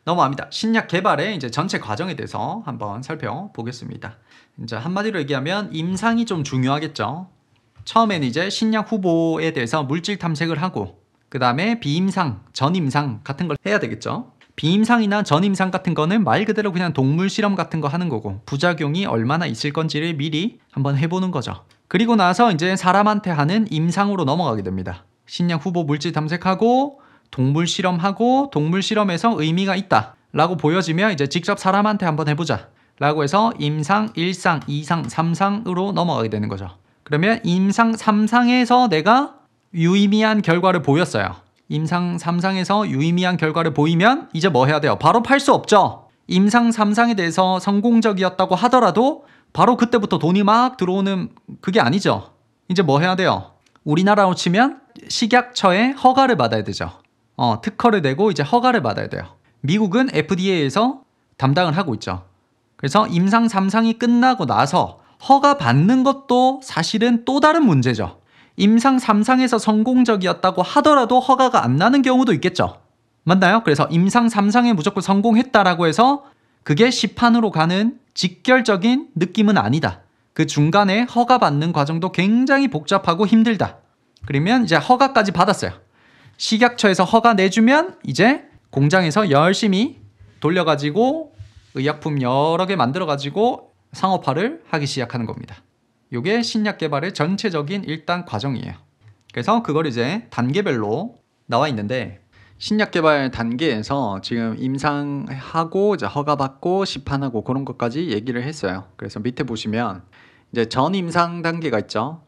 넘어갑니다. 신약 개발의 이제 전체 과정에 대해서 한번 살펴보겠습니다. 이제 한마디로 얘기하면 임상이 좀 중요하겠죠. 처음에는 이제 신약 후보에 대해서 물질 탐색을 하고 그 다음에 비임상, 전임상 같은 걸 해야 되겠죠. 비임상이나 전임상 같은 거는 말 그대로 그냥 동물 실험 같은 거 하는 거고 부작용이 얼마나 있을 건지를 미리 한번 해보는 거죠. 그리고 나서 이제 사람한테 하는 임상으로 넘어가게 됩니다. 신약 후보 물질 탐색하고 동물 실험하고 동물 실험에서 의미가 있다 라고 보여지면 이제 직접 사람한테 한번 해보자 라고 해서 임상, 1상, 2상, 3상으로 넘어가게 되는 거죠. 그러면 임상 3상에서 내가 유의미한 결과를 보였어요. 임상 3상에서 유의미한 결과를 보이면 이제 뭐 해야 돼요? 바로 팔 수 없죠. 임상 3상에 대해서 성공적이었다고 하더라도 바로 그때부터 돈이 막 들어오는 그게 아니죠. 이제 뭐 해야 돼요? 우리나라로 치면 식약처에 허가를 받아야 되죠. 특허를 내고 이제 허가를 받아야 돼요. 미국은 FDA에서 담당을 하고 있죠. 그래서 임상 3상이 끝나고 나서 허가 받는 것도 사실은 또 다른 문제죠. 임상 3상에서 성공적이었다고 하더라도 허가가 안 나는 경우도 있겠죠. 맞나요? 그래서 임상 3상에 무조건 성공했다라고 해서 그게 시판으로 가는 직결적인 느낌은 아니다. 그 중간에 허가 받는 과정도 굉장히 복잡하고 힘들다. 그러면 이제 허가까지 받았어요. 식약처에서 허가 내주면 이제 공장에서 열심히 돌려가지고 의약품 여러 개 만들어가지고 상업화를 하기 시작하는 겁니다. 이게 신약 개발의 전체적인 일단 과정이에요. 그래서 그걸 이제 단계별로 나와 있는데 신약 개발 단계에서 지금 임상하고 이제 허가받고 시판하고 그런 것까지 얘기를 했어요. 그래서 밑에 보시면 이제 전 임상 단계가 있죠.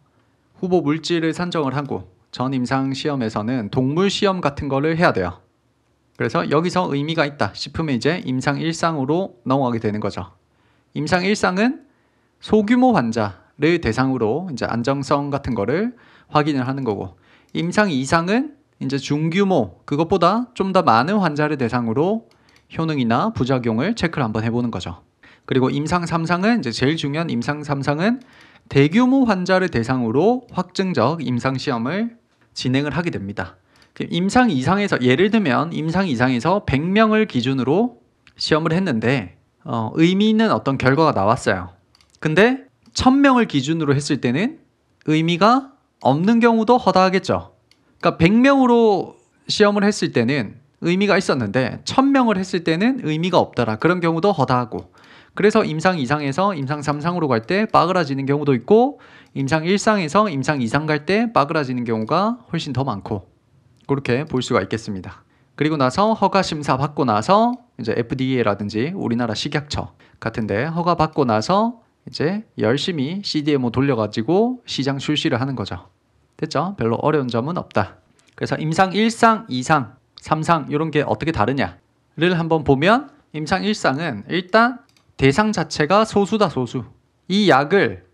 후보 물질을 선정을 하고 전 임상 시험에서는 동물 시험 같은 거를 해야 돼요. 그래서 여기서 의미가 있다 싶으면 이제 임상 1상으로 넘어가게 되는 거죠. 임상 1상은 소규모 환자를 대상으로 이제 안정성 같은 거를 확인을 하는 거고 임상 2상은 이제 중규모 그것보다 좀 더 많은 환자를 대상으로 효능이나 부작용을 체크를 한번 해보는 거죠. 그리고 임상 3상은 이제 제일 중요한 임상 3상은 대규모 환자를 대상으로 확증적 임상 시험을 진행을 하게 됩니다. 임상 2상에서 예를 들면 임상 2상에서 100명을 기준으로 시험을 했는데 의미 있는 어떤 결과가 나왔어요. 근데 1000명을 기준으로 했을 때는 의미가 없는 경우도 허다하겠죠. 그러니까 100명으로 시험을 했을 때는 의미가 있었는데 1000명을 했을 때는 의미가 없더라. 그런 경우도 허다하고. 그래서 임상 2상에서 임상 3상으로 갈 때 빠그라지는 경우도 있고 임상 1상에서 임상 2상 갈 때 빠그라지는 경우가 훨씬 더 많고 그렇게 볼 수가 있겠습니다. 그리고 나서 허가 심사 받고 나서 이제 FDA라든지 우리나라 식약처 같은데 허가 받고 나서 이제 열심히 CDMO 돌려가지고 시장 출시를 하는 거죠. 됐죠? 별로 어려운 점은 없다. 그래서 임상 1상, 2상, 3상 이런 게 어떻게 다르냐를 한번 보면 임상 1상은 일단 대상 자체가 소수다 소수. 이 약을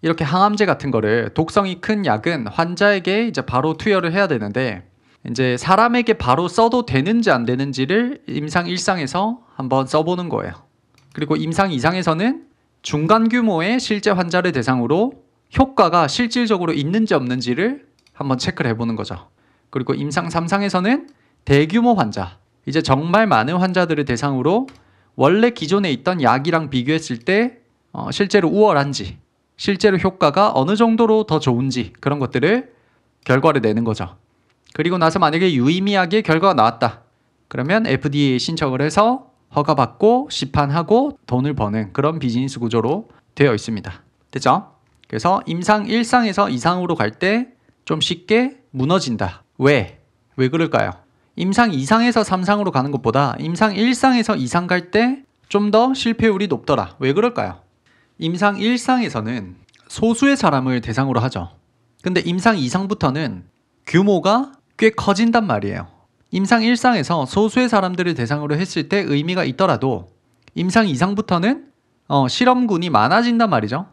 이렇게 항암제 같은 거를 독성이 큰 약은 환자에게 이제 바로 투여를 해야 되는데 이제 사람에게 바로 써도 되는지 안 되는지를 임상 1상에서 한번 써보는 거예요. 그리고 임상 2상에서는 중간 규모의 실제 환자를 대상으로 효과가 실질적으로 있는지 없는지를 한번 체크를 해보는 거죠. 그리고 임상 3상에서는 대규모 환자, 이제 정말 많은 환자들을 대상으로 원래 기존에 있던 약이랑 비교했을 때 실제로 우월한지, 실제로 효과가 어느 정도로 더 좋은지 그런 것들을 결과를 내는 거죠. 그리고 나서 만약에 유의미하게 결과가 나왔다. 그러면 FDA에 신청을 해서 허가받고 시판하고 돈을 버는 그런 비즈니스 구조로 되어 있습니다. 됐죠? 그래서 임상 1상에서 2상으로 갈 때 좀 쉽게 무너진다. 왜? 왜 그럴까요? 임상 2상에서 3상으로 가는 것보다 임상 1상에서 2상 갈 때 좀 더 실패율이 높더라. 왜 그럴까요? 임상 1상에서는 소수의 사람을 대상으로 하죠. 근데 임상 2상부터는 규모가 꽤 커진단 말이에요. 임상 1상에서 소수의 사람들을 대상으로 했을 때 의미가 있더라도 임상 2상부터는 실험군이 많아진단 말이죠.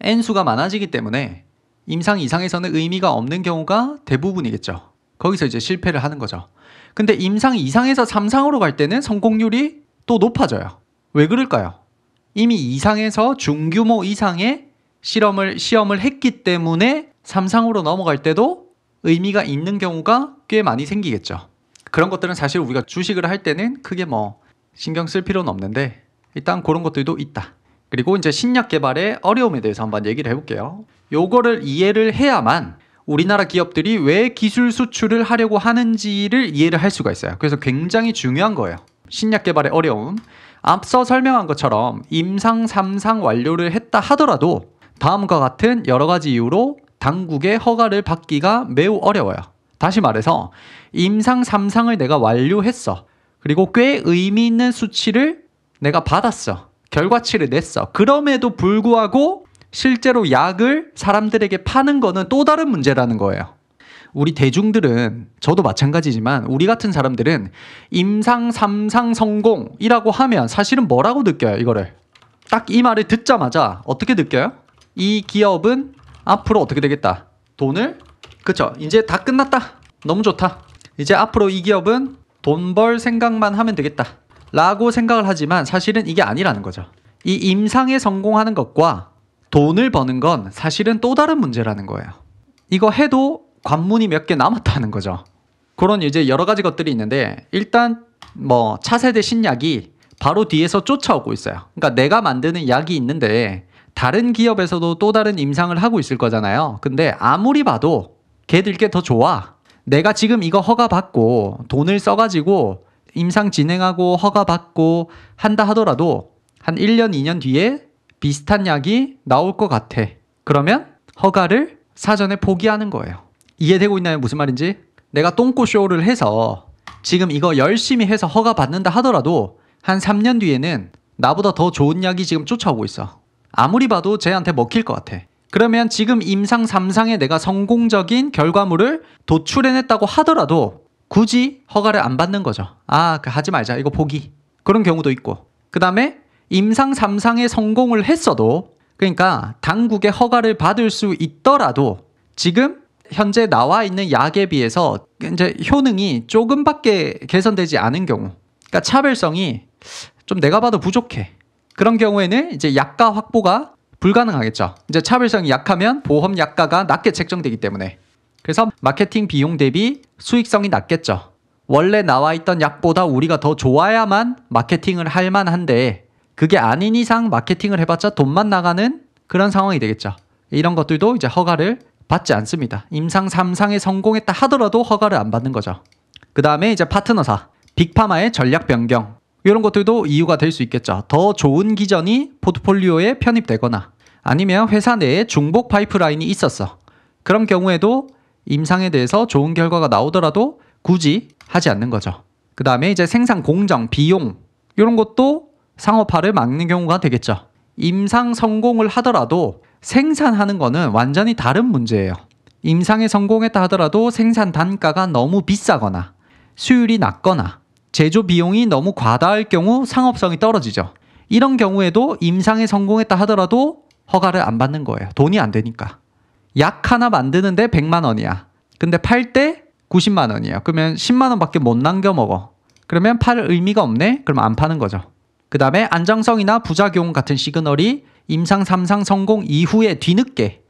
N수가 많아지기 때문에 임상 2상에서는 의미가 없는 경우가 대부분이겠죠. 거기서 이제 실패를 하는 거죠. 근데 임상 2상에서 3상으로 갈 때는 성공률이 또 높아져요. 왜 그럴까요? 이미 2상에서 중규모 이상의 시험을 했기 때문에 3상으로 넘어갈 때도 의미가 있는 경우가 꽤 많이 생기겠죠. 그런 것들은 사실 우리가 주식을 할 때는 크게 신경 쓸 필요는 없는데 일단 그런 것들도 있다. 그리고 이제 신약 개발의 어려움에 대해서 한번 얘기를 해볼게요. 요거를 이해를 해야만 우리나라 기업들이 왜 기술 수출을 하려고 하는지를 이해를 할 수가 있어요. 그래서 굉장히 중요한 거예요. 신약 개발의 어려움. 앞서 설명한 것처럼 임상 3상 완료를 했다 하더라도 다음과 같은 여러 가지 이유로 당국의 허가를 받기가 매우 어려워요. 다시 말해서 임상 3상을 내가 완료했어. 그리고 꽤 의미 있는 수치를 내가 받았어. 결과치를 냈어. 그럼에도 불구하고 실제로 약을 사람들에게 파는 거는 또 다른 문제라는 거예요. 우리 대중들은, 저도 마찬가지지만 우리 같은 사람들은 임상 3상 성공이라고 하면 사실은 뭐라고 느껴요? 이거를 딱 이 말을 듣자마자 어떻게 느껴요? 이 기업은 앞으로 어떻게 되겠다? 돈을, 그쵸? 이제 다 끝났다. 너무 좋다. 이제 앞으로 이 기업은 돈 벌 생각만 하면 되겠다 라고 생각을 하지만 사실은 이게 아니라는 거죠. 이 임상에 성공하는 것과 돈을 버는 건 사실은 또 다른 문제라는 거예요. 이거 해도 관문이 몇 개 남았다는 거죠. 그런 이제 여러 가지 것들이 있는데 일단 차세대 신약이 바로 뒤에서 쫓아오고 있어요. 그러니까 내가 만드는 약이 있는데 다른 기업에서도 또 다른 임상을 하고 있을 거잖아요. 근데 아무리 봐도 걔들 게 더 좋아. 내가 지금 이거 허가받고 돈을 써가지고 임상 진행하고 허가받고 한다 하더라도 한 1년, 2년 뒤에 비슷한 약이 나올 것 같아. 그러면 허가를 사전에 포기하는 거예요. 이해되고 있나요? 무슨 말인지? 내가 똥꼬쇼를 해서 지금 이거 열심히 해서 허가받는다 하더라도 한 3년 뒤에는 나보다 더 좋은 약이 지금 쫓아오고 있어. 아무리 봐도 쟤한테 먹힐 것 같아. 그러면 지금 임상 3상에 내가 성공적인 결과물을 도출해냈다고 하더라도 굳이 허가를 안 받는 거죠. 하지 말자. 이거 포기. 그런 경우도 있고. 그 다음에 임상 3상에 성공을 했어도, 그러니까 당국의 허가를 받을 수 있더라도 지금 현재 나와 있는 약에 비해서 이제 효능이 조금밖에 개선되지 않은 경우, 그러니까 차별성이 좀 내가 봐도 부족해. 그런 경우에는 이제 약가 확보가 불가능하겠죠. 이제 차별성이 약하면 보험 약가가 낮게 책정되기 때문에. 그래서 마케팅 비용 대비 수익성이 낮겠죠. 원래 나와 있던 약보다 우리가 더 좋아야만 마케팅을 할 만한데 그게 아닌 이상 마케팅을 해봤자 돈만 나가는 그런 상황이 되겠죠. 이런 것들도 이제 허가를 받지 않습니다. 임상 3상에 성공했다 하더라도 허가를 안 받는 거죠. 그 다음에 이제 파트너사. 빅파마의 전략 변경, 이런 것들도 이유가 될 수 있겠죠. 더 좋은 기전이 포트폴리오에 편입되거나 아니면 회사 내에 중복 파이프라인이 있었어. 그런 경우에도 임상에 대해서 좋은 결과가 나오더라도 굳이 하지 않는 거죠. 그 다음에 이제 생산 공정, 비용, 이런 것도 상업화를 막는 경우가 되겠죠. 임상 성공을 하더라도 생산하는 거는 완전히 다른 문제예요. 임상에 성공했다 하더라도 생산 단가가 너무 비싸거나 수율이 낮거나 제조 비용이 너무 과다할 경우 상업성이 떨어지죠. 이런 경우에도 임상에 성공했다 하더라도 허가를 안 받는 거예요. 돈이 안 되니까. 약 하나 만드는데 100만 원이야. 근데 팔 때 90만 원이에요. 그러면 10만 원밖에 못 남겨 먹어. 그러면 팔 의미가 없네? 그러면 안 파는 거죠. 그 다음에 안정성이나 부작용 같은 시그널이 임상 3상 성공 이후에 뒤늦게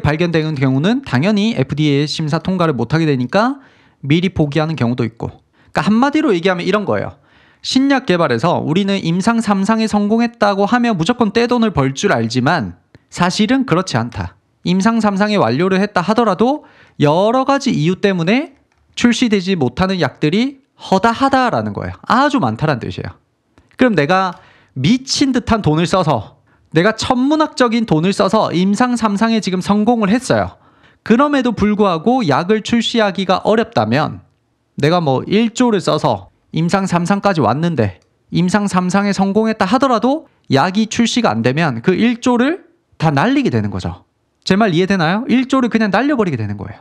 발견되는 경우는 당연히 FDA 심사 통과를 못하게 되니까 미리 포기하는 경우도 있고. 그러니까 한마디로 얘기하면 이런 거예요. 신약 개발에서 우리는 임상 3상에 성공했다고 하면 무조건 떼돈을 벌 줄 알지만 사실은 그렇지 않다. 임상 3상에 완료를 했다 하더라도 여러 가지 이유 때문에 출시되지 못하는 약들이 허다하다라는 거예요. 아주 많다는 뜻이에요. 그럼 내가 미친 듯한 돈을 써서, 내가 천문학적인 돈을 써서 임상 3상에 지금 성공을 했어요. 그럼에도 불구하고 약을 출시하기가 어렵다면 내가 뭐 1조를 써서 임상 3상까지 왔는데 임상 3상에 성공했다 하더라도 약이 출시가 안 되면 그 1조를 다 날리게 되는 거죠. 제 말 이해되나요? 1조를 그냥 날려버리게 되는 거예요.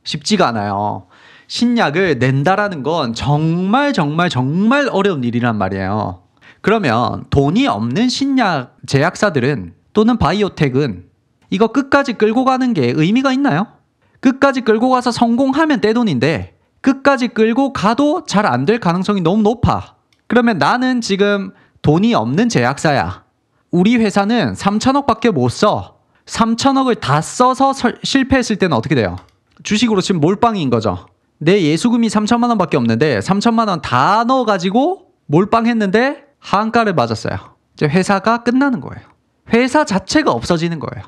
쉽지가 않아요. 신약을 낸다라는 건 정말 어려운 일이란 말이에요. 그러면 돈이 없는 신약 제약사들은 또는 바이오텍은 이거 끝까지 끌고 가는 게 의미가 있나요? 끝까지 끌고 가서 성공하면 떼돈인데 끝까지 끌고 가도 잘 안 될 가능성이 너무 높아. 그러면 나는 지금 돈이 없는 제약사야. 우리 회사는 3천억밖에 못 써. 3천억을 다 써서 실패했을 때는 어떻게 돼요? 주식으로 치면 몰빵인 거죠. 내 예수금이 3천만 원밖에 없는데 3천만 원 다 넣어가지고 몰빵했는데 한가를 맞았어요. 이제 회사가 끝나는 거예요. 회사 자체가 없어지는 거예요.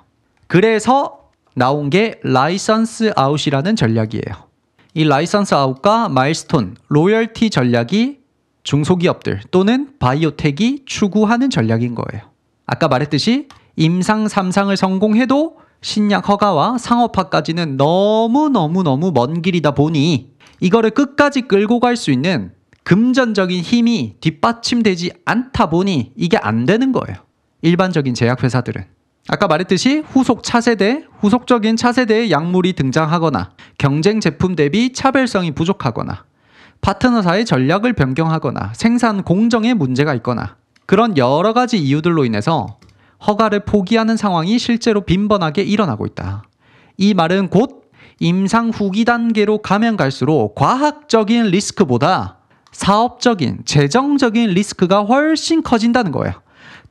그래서 나온 게 라이선스 아웃이라는 전략이에요. 이 라이선스 아웃과 마일스톤, 로열티 전략이 중소기업들 또는 바이오텍이 추구하는 전략인 거예요. 아까 말했듯이 임상 3상을 성공해도 신약 허가와 상업화까지는 너무 먼 길이다 보니 이거를 끝까지 끌고 갈 수 있는 금전적인 힘이 뒷받침되지 않다 보니 이게 안 되는 거예요. 일반적인 제약회사들은. 아까 말했듯이 후속적인 차세대의 약물이 등장하거나 경쟁 제품 대비 차별성이 부족하거나 파트너사의 전략을 변경하거나 생산 공정에 문제가 있거나 그런 여러 가지 이유들로 인해서 허가를 포기하는 상황이 실제로 빈번하게 일어나고 있다. 이 말은 곧 임상 후기 단계로 가면 갈수록 과학적인 리스크보다 사업적인, 재정적인 리스크가 훨씬 커진다는 거예요.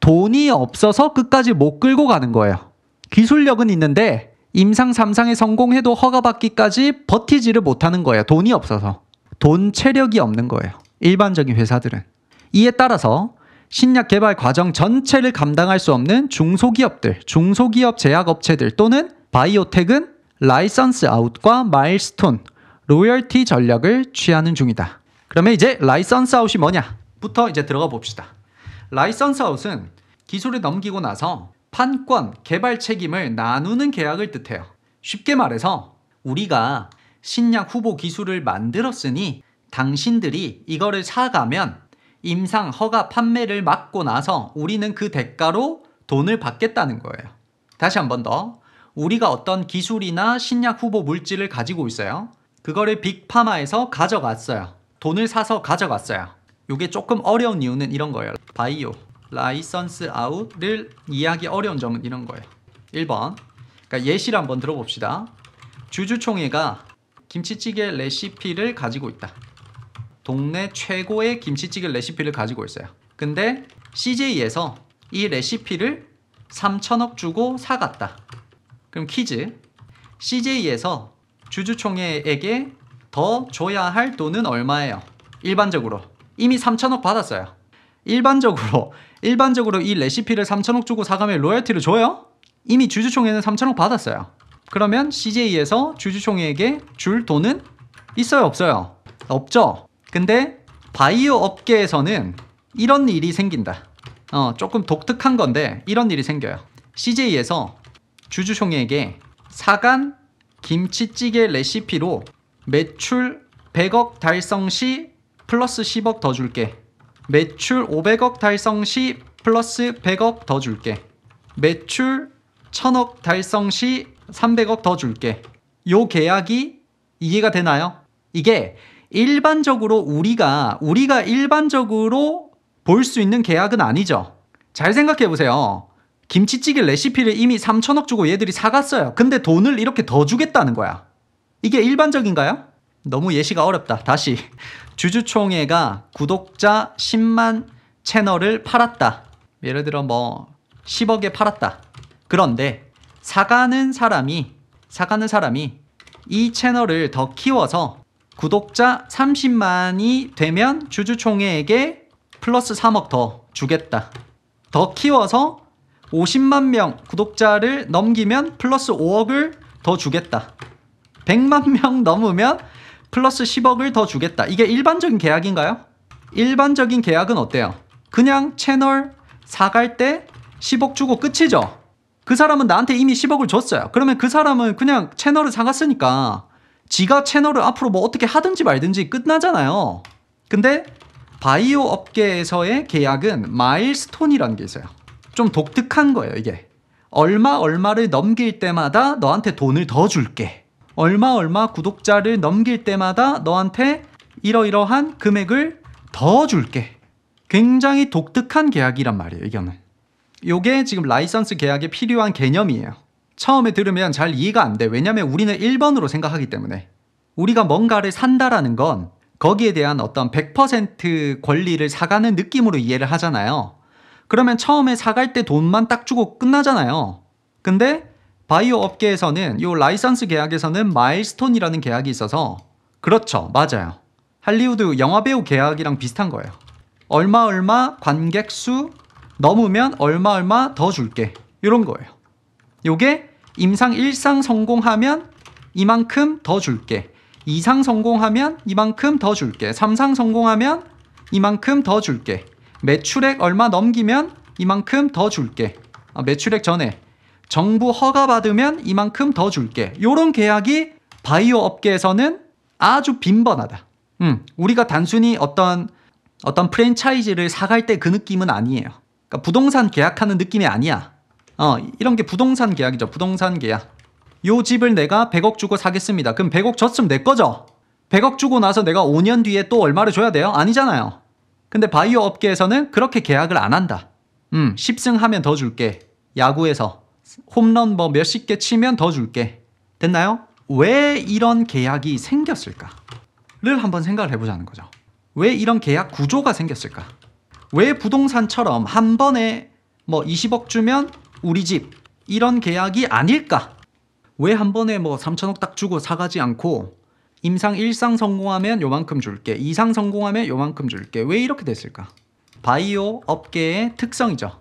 돈이 없어서 끝까지 못 끌고 가는 거예요. 기술력은 있는데 임상 3상에 성공해도 허가받기까지 버티지를 못하는 거예요. 돈이 없어서. 돈 체력이 없는 거예요. 일반적인 회사들은. 이에 따라서 신약 개발 과정 전체를 감당할 수 없는 중소기업들, 중소기업 제약업체들 또는 바이오텍은 라이선스 아웃과 마일스톤, 로열티 전략을 취하는 중이다. 그러면 이제 라이선스 아웃이 뭐냐부터 이제 들어가 봅시다. 라이선스 아웃은 기술을 넘기고 나서 판권, 개발 책임을 나누는 계약을 뜻해요. 쉽게 말해서 우리가 신약 후보 기술을 만들었으니 당신들이 이거를 사가면 임상 허가 판매를 막고 나서 우리는 그 대가로 돈을 받겠다는 거예요. 다시 한 번 더. 우리가 어떤 기술이나 신약 후보 물질을 가지고 있어요. 그거를 빅파마에서 가져갔어요. 돈을 사서 가져갔어요. 이게 조금 어려운 이유는 이런 거예요. 바이오, 라이선스 아웃을 이해하기 어려운 점은 이런 거예요. 1번. 그러니까 예시를 한번 들어봅시다. 주주총회가 김치찌개 레시피를 가지고 있다. 동네 최고의 김치찌개 레시피를 가지고 있어요. 근데 CJ에서 이 레시피를 3천억 주고 사갔다. 그럼 퀴즈. CJ에서 주주총회에게 더 줘야 할 돈은 얼마예요? 일반적으로. 이미 3천억 받았어요. 일반적으로 이 레시피를 3천억 주고 사가면 로열티를 줘요? 이미 주주총회는 3천억 받았어요. 그러면 CJ에서 주주총회에게 줄 돈은 있어요? 없어요? 없죠? 근데 바이오 업계에서는 이런 일이 생긴다. 조금 독특한 건데 이런 일이 생겨요. CJ에서 주주총회에게 사간 김치찌개 레시피로 매출 100억 달성 시 플러스 10억 더 줄게. 매출 500억 달성 시 플러스 100억 더 줄게. 매출 1000억 달성 시 300억 더 줄게. 요 계약이 이해가 되나요? 이게 일반적으로 우리가 일반적으로 볼 수 있는 계약은 아니죠. 잘 생각해 보세요. 김치찌개 레시피를 이미 3천억 주고 얘들이 사갔어요. 근데 돈을 이렇게 더 주겠다는 거야. 이게 일반적인가요? 너무 예시가 어렵다. 다시. 주주총회가 구독자 10만 채널을 팔았다. 예를 들어 뭐 10억에 팔았다. 그런데 사가는 사람이 이 채널을 더 키워서 구독자 30만이 되면 주주총회에게 플러스 3억 더 주겠다. 더 키워서 50만 명 구독자를 넘기면 플러스 5억을 더 주겠다. 100만 명 넘으면 플러스 10억을 더 주겠다. 이게 일반적인 계약인가요? 일반적인 계약은 어때요? 그냥 채널 사갈 때 10억 주고 끝이죠. 그 사람은 나한테 이미 10억을 줬어요. 그러면 그 사람은 그냥 채널을 사갔으니까 지가 채널을 앞으로 뭐 어떻게 하든지 말든지 끝나잖아요. 근데 바이오 업계에서의 계약은 마일스톤이라는 게 있어요. 좀 독특한 거예요, 이게. 얼마를 넘길 때마다 너한테 돈을 더 줄게. 얼마 구독자를 넘길 때마다 너한테 이러이러한 금액을 더 줄게. 굉장히 독특한 계약이란 말이에요, 이거는. 요게 지금 라이선스 계약에 필요한 개념이에요. 처음에 들으면 잘 이해가 안 돼. 왜냐면 우리는 1번으로 생각하기 때문에. 우리가 뭔가를 산다라는 건 거기에 대한 어떤 100% 권리를 사가는 느낌으로 이해를 하잖아요. 그러면 처음에 사갈 때 돈만 딱 주고 끝나잖아요. 근데 바이오 업계에서는 요 라이선스 계약에서는 마일스톤이라는 계약이 있어서 그렇죠. 맞아요. 할리우드 영화배우 계약이랑 비슷한 거예요. 얼마 관객 수 넘으면 얼마 더 줄게. 이런 거예요. 요게 임상 1상 성공하면 이만큼 더 줄게. 2상 성공하면 이만큼 더 줄게. 3상 성공하면 이만큼 더 줄게. 매출액 얼마 넘기면 이만큼 더 줄게. 매출액 전에 정부 허가 받으면 이만큼 더 줄게. 요런 계약이 바이오 업계에서는 아주 빈번하다. 우리가 단순히 어떤 프랜차이즈를 사갈 때 그 느낌은 아니에요. 그러니까 부동산 계약하는 느낌이 아니야. 이런 게 부동산 계약이죠. 부동산 계약. 요 집을 내가 100억 주고 사겠습니다. 그럼 100억 줬으면 내 거죠. 100억 주고 나서 내가 5년 뒤에 또 얼마를 줘야 돼요? 아니잖아요. 근데 바이오 업계에서는 그렇게 계약을 안 한다. 10승 하면 더 줄게. 야구에서 홈런 뭐 몇십 개 치면 더 줄게. 됐나요? 왜 이런 계약이 생겼을까를 한번 생각을 해보자는 거죠. 왜 이런 계약 구조가 생겼을까? 왜 부동산처럼 한 번에 뭐 20억 주면 우리 집 이런 계약이 아닐까? 왜 한 번에 뭐 3천억 딱 주고 사가지 않고 임상 1상 성공하면 요만큼 줄게, 2상 성공하면 요만큼 줄게. 왜 이렇게 됐을까? 바이오 업계의 특성이죠.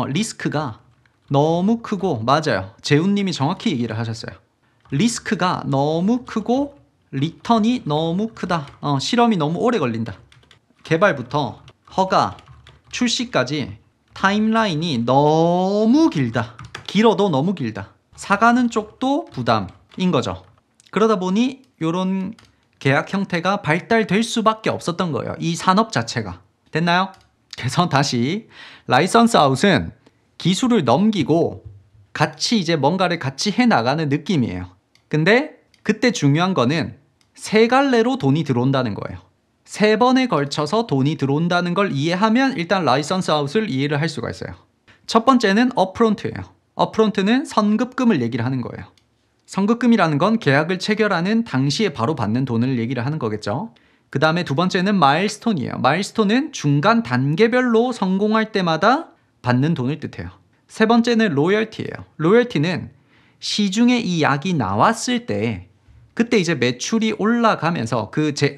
리스크가 너무 크고, 맞아요. 재훈님이 정확히 얘기를 하셨어요. 리스크가 너무 크고 리턴이 너무 크다. 실험이 너무 오래 걸린다. 개발부터 허가, 출시까지 타임라인이 너무 길다. 길어도 너무 길다. 사가는 쪽도 부담인 거죠. 그러다 보니 이런 계약 형태가 발달될 수밖에 없었던 거예요. 이 산업 자체가. 됐나요? 그래서 다시 라이선스 아웃은 기술을 넘기고 같이 이제 뭔가를 같이 해나가는 느낌이에요. 근데 그때 중요한 거는 세 갈래로 돈이 들어온다는 거예요. 세 번에 걸쳐서 돈이 들어온다는 걸 이해하면 일단 라이선스 아웃을 이해를 할 수가 있어요. 첫 번째는 업프론트예요. 업프론트는 선급금을 얘기를 하는 거예요. 선급금이라는 건 계약을 체결하는 당시에 바로 받는 돈을 얘기를 하는 거겠죠. 그 다음에 두 번째는 마일스톤이에요. 마일스톤은 중간 단계별로 성공할 때마다 받는 돈을 뜻해요. 세 번째는 로열티예요. 로열티는 시중에 이 약이 나왔을 때 그때 이제 매출이 올라가면서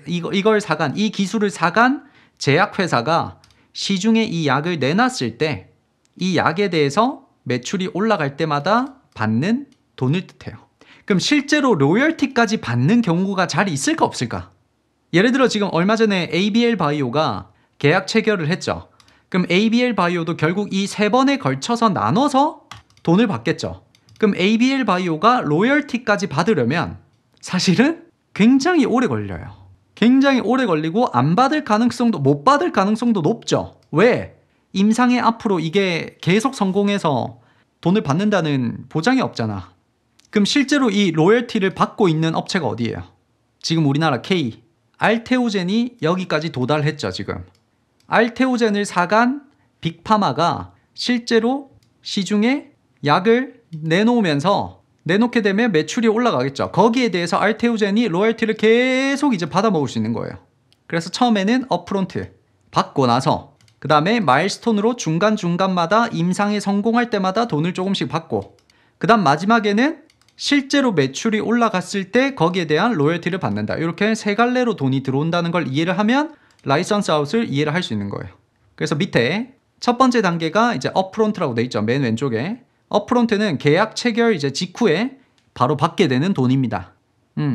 이걸 사간, 이 기술을 사간 제약회사가 시중에 이 약을 내놨을 때 이 약에 대해서 매출이 올라갈 때마다 받는 돈을 뜻해요. 그럼 실제로 로열티까지 받는 경우가 잘 있을까 없을까? 예를 들어 지금 얼마 전에 ABL 바이오가 계약 체결을 했죠. 그럼 ABL 바이오도 결국 이 세 번에 걸쳐서 나눠서 돈을 받겠죠. 그럼 ABL 바이오가 로열티까지 받으려면 사실은 굉장히 오래 걸려요. 굉장히 오래 걸리고 안 받을 가능성도, 못 받을 가능성도 높죠. 왜? 임상에 앞으로 이게 계속 성공해서 돈을 받는다는 보장이 없잖아. 그럼 실제로 이 로열티를 받고 있는 업체가 어디예요? 지금 우리나라 K, 알테오젠이 여기까지 도달했죠, 지금. 알테오젠을 사간 빅파마가 실제로 시중에 약을 내놓게 되면 매출이 올라가겠죠. 거기에 대해서 알테오젠이 로열티를 계속 이제 받아 먹을 수 있는 거예요. 그래서 처음에는 업프론트 받고 나서 그 다음에 마일스톤으로 중간중간마다 임상에 성공할 때마다 돈을 조금씩 받고 그 다음 마지막에는 실제로 매출이 올라갔을 때 거기에 대한 로열티를 받는다. 이렇게 세 갈래로 돈이 들어온다는 걸 이해를 하면 라이선스 아웃을 이해를 할 수 있는 거예요. 그래서 밑에 첫 번째 단계가 이제 업프론트라고 돼 있죠. 맨 왼쪽에. 업프론트는 계약 체결 이제 직후에 바로 받게 되는 돈입니다.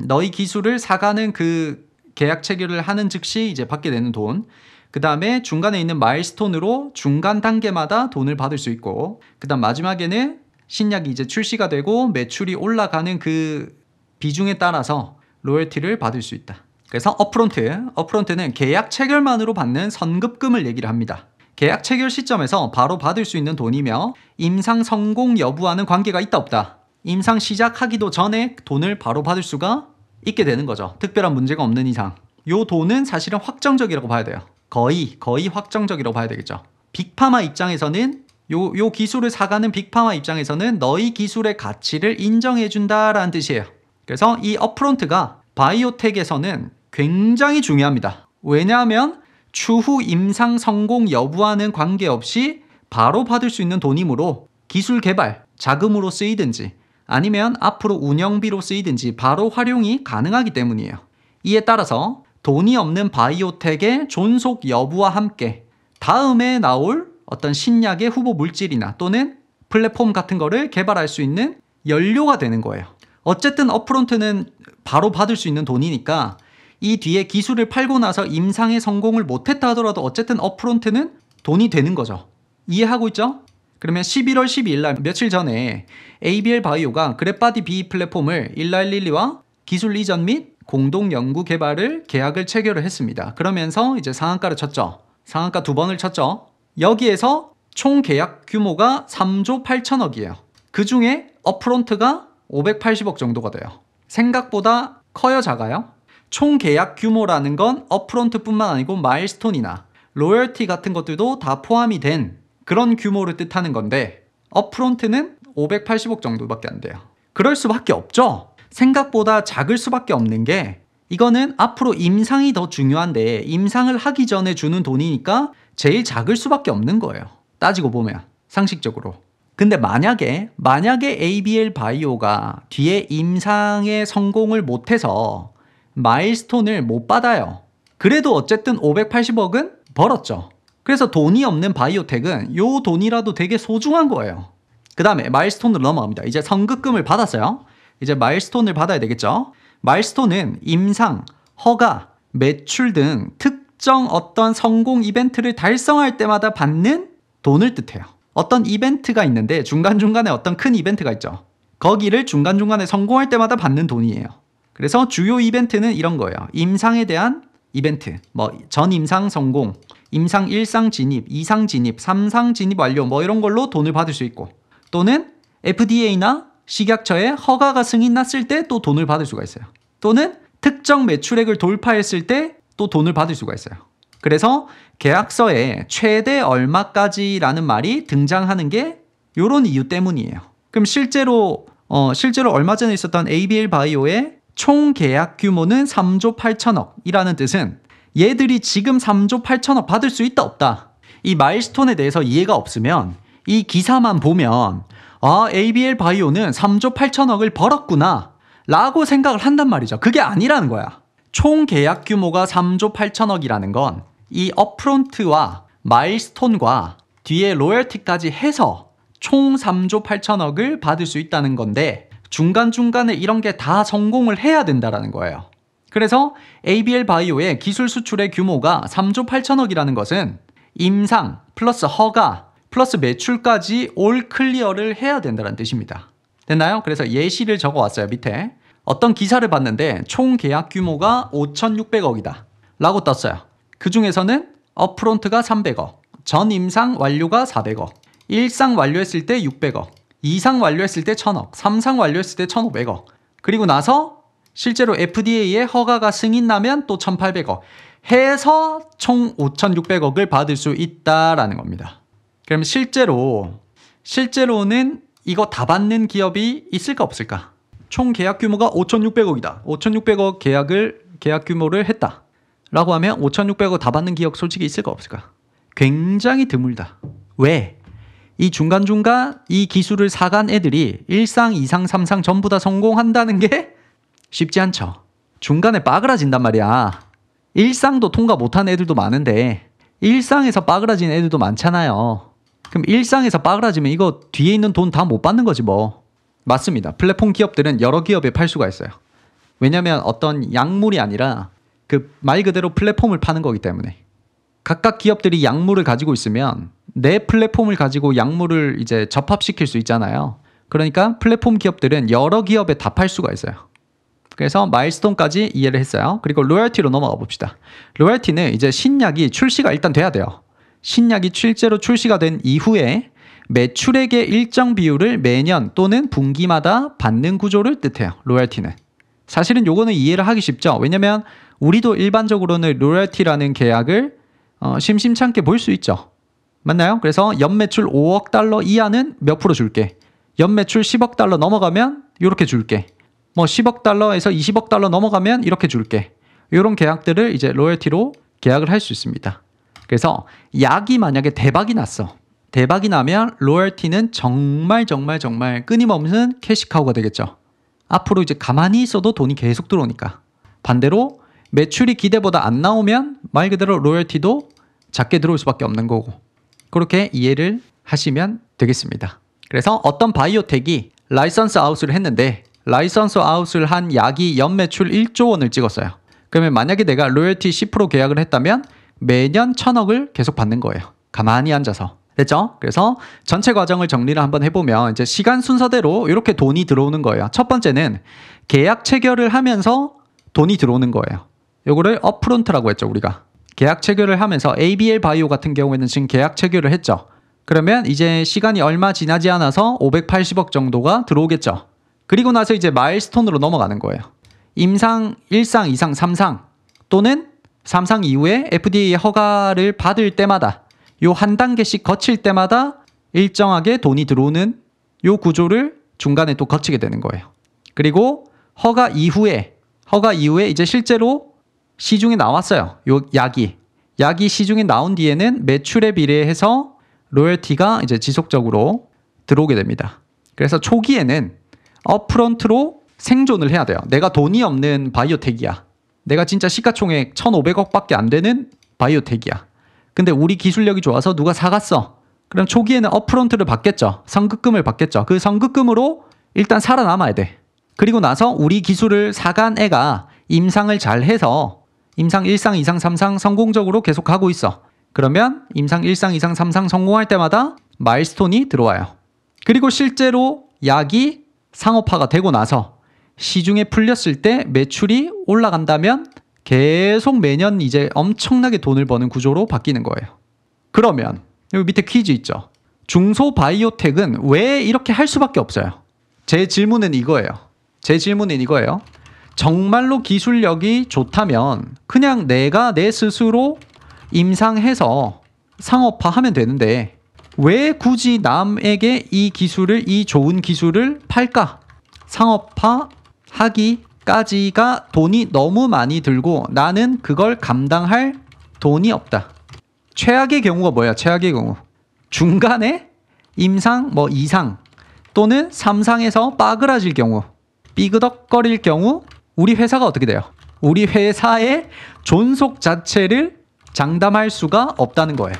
너희 기술을 사가는 그 계약 체결을 하는 즉시 이제 받게 되는 돈. 그 다음에 중간에 있는 마일스톤으로 중간 단계마다 돈을 받을 수 있고, 그 다음 마지막에는 신약이 이제 출시가 되고 매출이 올라가는 그 비중에 따라서 로열티를 받을 수 있다. 그래서 업프론트는 계약 체결만으로 받는 선급금을 얘기를 합니다. 계약 체결 시점에서 바로 받을 수 있는 돈이며 임상 성공 여부와는 관계가 있다 없다. 임상 시작하기도 전에 돈을 바로 받을 수가 있게 되는 거죠. 특별한 문제가 없는 이상. 요 돈은 사실은 확정적이라고 봐야 돼요. 거의 확정적이라고 봐야 되겠죠. 빅파마 입장에서는 요 기술을 사가는 빅파마 입장에서는 너희 기술의 가치를 인정해준다라는 뜻이에요. 그래서 이 업프론트가 바이오텍에서는 굉장히 중요합니다. 왜냐하면 추후 임상 성공 여부와는 관계없이 바로 받을 수 있는 돈이므로 기술 개발, 자금으로 쓰이든지 아니면 앞으로 운영비로 쓰이든지 바로 활용이 가능하기 때문이에요. 이에 따라서 돈이 없는 바이오텍의 존속 여부와 함께 다음에 나올 어떤 신약의 후보 물질이나 또는 플랫폼 같은 거를 개발할 수 있는 연료가 되는 거예요. 어쨌든 업프론트는 바로 받을 수 있는 돈이니까 이 뒤에 기술을 팔고 나서 임상에 성공을 못했다 하더라도 어쨌든 업프론트는 돈이 되는 거죠. 이해하고 있죠? 그러면 11월 12일 날 며칠 전에 ABL 바이오가 그랩바디 B 플랫폼을 일라일릴리와 기술 이전 및 공동 연구 개발을 계약을 체결을 했습니다. 그러면서 이제 상한가를 쳤죠. 상한가 2번을 쳤죠. 여기에서 총 계약 규모가 3조 8천억이에요. 그 중에 업프론트가 580억 정도가 돼요. 생각보다 커요, 작아요? 총 계약 규모라는 건 업프론트뿐만 아니고 마일스톤이나 로열티 같은 것들도 다 포함이 된 그런 규모를 뜻하는 건데 업프론트는 580억 정도밖에 안 돼요. 그럴 수밖에 없죠. 생각보다 작을 수밖에 없는 게 이거는 앞으로 임상이 더 중요한데 임상을 하기 전에 주는 돈이니까 제일 작을 수밖에 없는 거예요. 따지고 보면 상식적으로. 근데 만약에 ABL 바이오가 뒤에 임상에 성공을 못해서 마일스톤을 못 받아요. 그래도 어쨌든 580억은 벌었죠. 그래서 돈이 없는 바이오텍은 요 돈이라도 되게 소중한 거예요. 그 다음에 마일스톤으로 넘어갑니다. 이제 선급금을 받았어요. 이제 마일스톤을 받아야 되겠죠. 마일스톤은 임상, 허가, 매출 등 특정 어떤 성공 이벤트를 달성할 때마다 받는 돈을 뜻해요. 어떤 이벤트가 있는데 중간중간에 어떤 큰 이벤트가 있죠. 거기를 중간중간에 성공할 때마다 받는 돈이에요. 그래서 주요 이벤트는 이런 거예요. 임상에 대한 이벤트, 전 임상 성공, 임상 1상 진입, 2상 진입, 3상 진입 완료 이런 걸로 돈을 받을 수 있고 또는 FDA나 식약처에 허가가 승인났을 때 또 돈을 받을 수가 있어요. 또는 특정 매출액을 돌파했을 때 또 돈을 받을 수가 있어요. 그래서 계약서에 최대 얼마까지라는 말이 등장하는 게 이런 이유 때문이에요. 그럼 실제로 얼마 전에 있었던 ABL 바이오의 총 계약 규모는 3조 8천억이라는 뜻은 얘들이 지금 3조 8천억 받을 수 있다 없다. 이 마일스톤에 대해서 이해가 없으면 이 기사만 보면 ABL 바이오는 3조 8천억을 벌었구나 라고 생각을 한단 말이죠. 그게 아니라는 거야. 총 계약 규모가 3조 8천억이라는 건 이 업프론트와 마일스톤과 뒤에 로열티까지 해서 총 3조 8천억을 받을 수 있다는 건데 중간중간에 이런 게 다 성공을 해야 된다는 거예요. 그래서 ABL 바이오의 기술 수출의 규모가 3조 8천억이라는 것은 임상 플러스 허가 플러스 매출까지 올 클리어를 해야 된다는 뜻입니다. 됐나요? 그래서 예시를 적어왔어요. 밑에 어떤 기사를 봤는데 총 계약 규모가 5,600억이다 라고 떴어요. 그 중에서는 업프론트가 300억, 전 임상 완료가 400억, 1상 완료했을 때 600억, 2상 완료했을 때 1,000억, 3상 완료했을 때 1,500억, 그리고 나서 실제로 FDA의 허가가 승인나면 또 1,800억 해서 총 5,600억을 받을 수 있다라는 겁니다. 그럼 실제로는 이거 다 받는 기업이 있을까 없을까? 총 계약 규모가 5,600억이다. 5,600억 계약 규모를 했다. 라고 하면 5,600억 다 받는 기업 솔직히 있을까 없을까? 굉장히 드물다. 왜? 이 중간중간 이 기술을 사간 애들이 1상, 2상, 3상 전부 다 성공한다는 게 쉽지 않죠. 중간에 빠그라진단 말이야. 1상도 통과 못한 애들도 많은데 1상에서 빠그라진 애들도 많잖아요. 그럼 1상에서 빠그라지면 이거 뒤에 있는 돈 다 못 받는 거지 뭐. 맞습니다. 플랫폼 기업들은 여러 기업에 팔 수가 있어요. 왜냐면 어떤 약물이 아니라 그 말 그대로 플랫폼을 파는 거기 때문에. 각각 기업들이 약물을 가지고 있으면 내 플랫폼을 가지고 약물을 이제 접합시킬 수 있잖아요. 그러니까 플랫폼 기업들은 여러 기업에 다 팔 수가 있어요. 그래서 마일스톤까지 이해를 했어요. 그리고 로열티로 넘어가 봅시다. 로열티는 이제 신약이 출시가 일단 돼야 돼요. 신약이 실제로 출시가 된 이후에 매출액의 일정 비율을 매년 또는 분기마다 받는 구조를 뜻해요. 로열티는. 사실은 요거는 이해를 하기 쉽죠. 왜냐면 우리도 일반적으로는 로열티라는 계약을 심심찮게 볼 수 있죠. 맞나요? 그래서 연매출 5억 달러 이하는 몇 프로 줄게. 연매출 10억 달러 넘어가면 이렇게 줄게. 뭐 10억 달러에서 20억 달러 넘어가면 이렇게 줄게. 이런 계약들을 이제 로열티로 계약을 할 수 있습니다. 그래서 약이 만약에 대박이 났어. 대박이 나면 로열티는 정말 끊임없는 캐시카우가 되겠죠. 앞으로 이제 가만히 있어도 돈이 계속 들어오니까. 반대로 매출이 기대보다 안 나오면 말 그대로 로열티도 작게 들어올 수밖에 없는 거고. 그렇게 이해를 하시면 되겠습니다. 그래서 어떤 바이오텍이 라이선스 아웃을 했는데 라이선스 아웃을 한 약이 연매출 1조 원을 찍었어요. 그러면 만약에 내가 로열티 10% 계약을 했다면 매년 1,000억을 계속 받는 거예요. 가만히 앉아서. 됐죠? 그래서 전체 과정을 정리를 한번 해보면 이제 시간 순서대로 이렇게 돈이 들어오는 거예요. 첫 번째는 계약 체결을 하면서 돈이 들어오는 거예요. 요거를 업프론트라고 했죠, 우리가. 계약 체결을 하면서 ABL 바이오 같은 경우에는 지금 계약 체결을 했죠. 그러면 이제 시간이 얼마 지나지 않아서 580억 정도가 들어오겠죠. 그리고 나서 이제 마일스톤으로 넘어가는 거예요. 임상 1상, 2상, 3상 또는 3상 이후에 FDA 허가를 받을 때마다 요 한 단계씩 거칠 때마다 일정하게 돈이 들어오는 요 구조를 중간에 또 거치게 되는 거예요. 그리고 허가 이후에 이제 실제로 시중에 나왔어요. 요 약이 시중에 나온 뒤에는 매출에 비례해서 로열티가 이제 지속적으로 들어오게 됩니다. 그래서 초기에는 업프론트로 생존을 해야 돼요. 내가 돈이 없는 바이오텍이야. 내가 진짜 시가총액 1,500억밖에 안 되는 바이오텍이야. 근데 우리 기술력이 좋아서 누가 사갔어. 그럼 초기에는 업프론트를 받겠죠. 선급금을 받겠죠. 그 선급금으로 일단 살아남아야 돼. 그리고 나서 우리 기술을 사간 애가 임상을 잘 해서 임상 1상, 2상, 3상 성공적으로 계속 가고 있어. 그러면 임상 1상, 2상, 3상 성공할 때마다 마일스톤이 들어와요. 그리고 실제로 약이 상업화가 되고 나서 시중에 풀렸을 때 매출이 올라간다면 계속 매년 이제 엄청나게 돈을 버는 구조로 바뀌는 거예요. 그러면 여기 밑에 퀴즈 있죠. 중소바이오텍은 왜 이렇게 할 수밖에 없어요? 제 질문은 이거예요. 정말로 기술력이 좋다면 그냥 내가 내 스스로 임상해서 상업화하면 되는데 왜 굳이 남에게 이 좋은 기술을 팔까? 상업화하기까지가 돈이 너무 많이 들고 나는 그걸 감당할 돈이 없다. 최악의 경우가 뭐야? 최악의 경우. 중간에 임상 2상 또는 3상에서 빠그라질 경우, 삐그덕거릴 경우 우리 회사가 어떻게 돼요? 우리 회사의 존속 자체를 장담할 수가 없다는 거예요.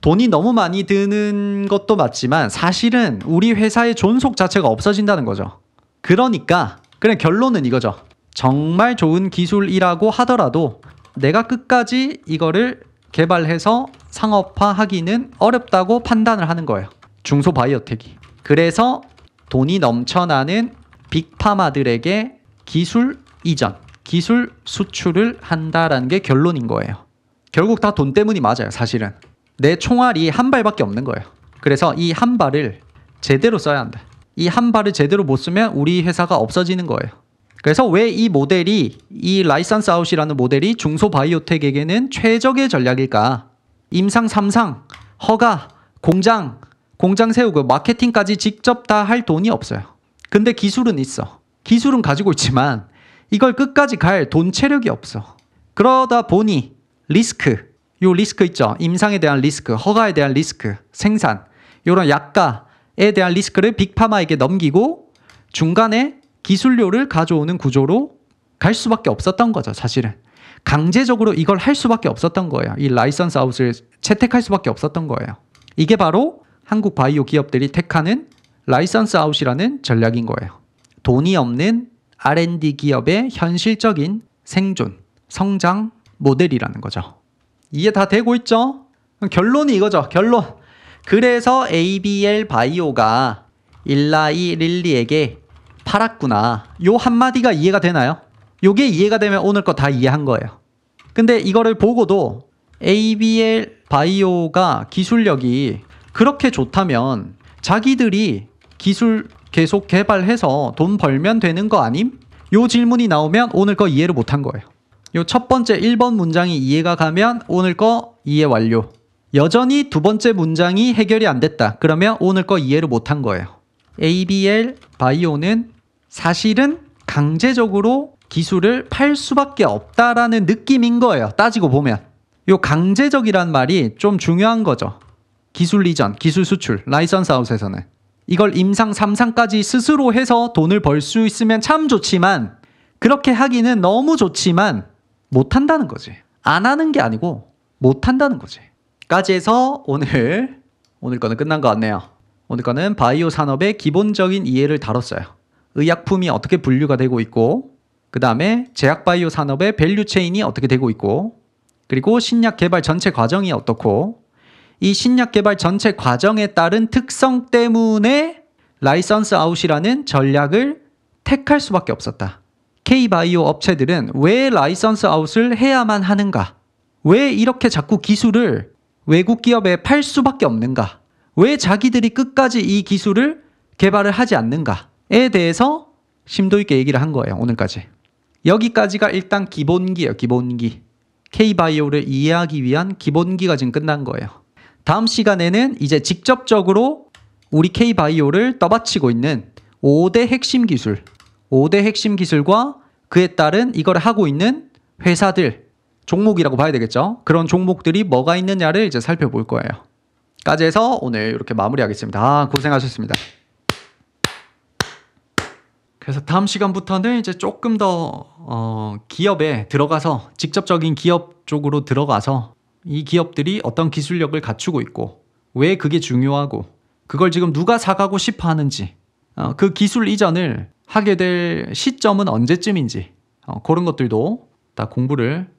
돈이 너무 많이 드는 것도 맞지만 사실은 우리 회사의 존속 자체가 없어진다는 거죠. 그러니까 그냥 결론은 이거죠. 정말 좋은 기술이라고 하더라도 내가 끝까지 이거를 개발해서 상업화하기는 어렵다고 판단을 하는 거예요. 중소바이오텍이. 그래서 돈이 넘쳐나는 빅파마들에게 기술 이전, 기술 수출을 한다라는 게 결론인 거예요. 결국 다 돈 때문이 맞아요. 사실은 내 총알이 한 발밖에 없는 거예요. 그래서 이 한 발을 제대로 써야 한다. 이 한 발을 제대로 못 쓰면 우리 회사가 없어지는 거예요. 그래서 왜 이 모델이, 이 라이선스 아웃이라는 모델이 중소바이오텍에게는 최적의 전략일까? 임상 3상, 허가, 공장 세우고 마케팅까지 직접 다 할 돈이 없어요. 근데 기술은 있어. 기술은 가지고 있지만 이걸 끝까지 갈 돈 체력이 없어. 그러다 보니 리스크, 요 리스크 있죠. 임상에 대한 리스크, 허가에 대한 리스크, 생산, 이런 약가에 대한 리스크를 빅파마에게 넘기고 중간에 기술료를 가져오는 구조로 갈 수밖에 없었던 거죠. 사실은 강제적으로 이걸 할 수밖에 없었던 거예요. 이 라이선스 아웃을 채택할 수밖에 없었던 거예요. 이게 바로 한국 바이오 기업들이 택하는 라이선스 아웃이라는 전략인 거예요. 돈이 없는 R&D 기업의 현실적인 생존, 성장 모델이라는 거죠. 이해 다 되고 있죠? 결론이 이거죠. 결론. 그래서 ABL 바이오가 일라이 릴리에게 팔았구나. 요 한마디가 이해가 되나요? 요게 이해가 되면 오늘 거 다 이해한 거예요. 근데 이거를 보고도 ABL 바이오가 기술력이 그렇게 좋다면 자기들이 기술 계속 개발해서 돈 벌면 되는 거 아님? 요 질문이 나오면 오늘 거 이해를 못한 거예요. 요 첫 번째 1번 문장이 이해가 가면 오늘 거 이해 완료. 여전히 두 번째 문장이 해결이 안 됐다. 그러면 오늘 거 이해를 못한 거예요. ABL 바이오는 사실은 강제적으로 기술을 팔 수밖에 없다라는 느낌인 거예요. 따지고 보면. 요 강제적이란 말이 좀 중요한 거죠. 기술 이전, 기술 수출, 라이선스 아웃에서는. 이걸 임상 3상까지 스스로 해서 돈을 벌 수 있으면 참 좋지만 그렇게 하기는 너무 좋지만 못한다는 거지. 안 하는 게 아니고 못한다는 거지. 까지 해서 오늘 거는 끝난 것 같네요. 오늘 거는 바이오 산업의 기본적인 이해를 다뤘어요. 의약품이 어떻게 분류가 되고 있고 그 다음에 제약 바이오 산업의 밸류 체인이 어떻게 되고 있고 그리고 신약 개발 전체 과정이 어떻고 이 신약 개발 전체 과정에 따른 특성 때문에 라이선스 아웃이라는 전략을 택할 수밖에 없었다. K바이오 업체들은 왜 라이선스 아웃을 해야만 하는가? 왜 이렇게 자꾸 기술을 외국 기업에 팔 수밖에 없는가? 왜 자기들이 끝까지 이 기술을 개발을 하지 않는가에 대해서 심도 있게 얘기를 한 거예요. 오늘까지. 여기까지가 일단 기본기예요. 기본기. K바이오를 이해하기 위한 기본기가 지금 끝난 거예요. 다음 시간에는 이제 직접적으로 우리 K바이오를 떠받치고 있는 5대 핵심 기술, 5대 핵심 기술과 그에 따른 이걸 하고 있는 회사들, 종목이라고 봐야 되겠죠. 그런 종목들이 뭐가 있느냐를 이제 살펴볼 거예요. 까지 해서 오늘 이렇게 마무리하겠습니다. 고생하셨습니다. 그래서 다음 시간부터는 이제 조금 더 기업에 들어가서 직접적인 기업 쪽으로 들어가서 이 기업들이 어떤 기술력을 갖추고 있고 왜 그게 중요하고 그걸 지금 누가 사가고 싶어 하는지 그 기술 이전을 하게 될 시점은 언제쯤인지 그런 것들도 다 공부를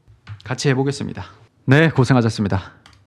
같이 해보겠습니다. 네, 고생하셨습니다.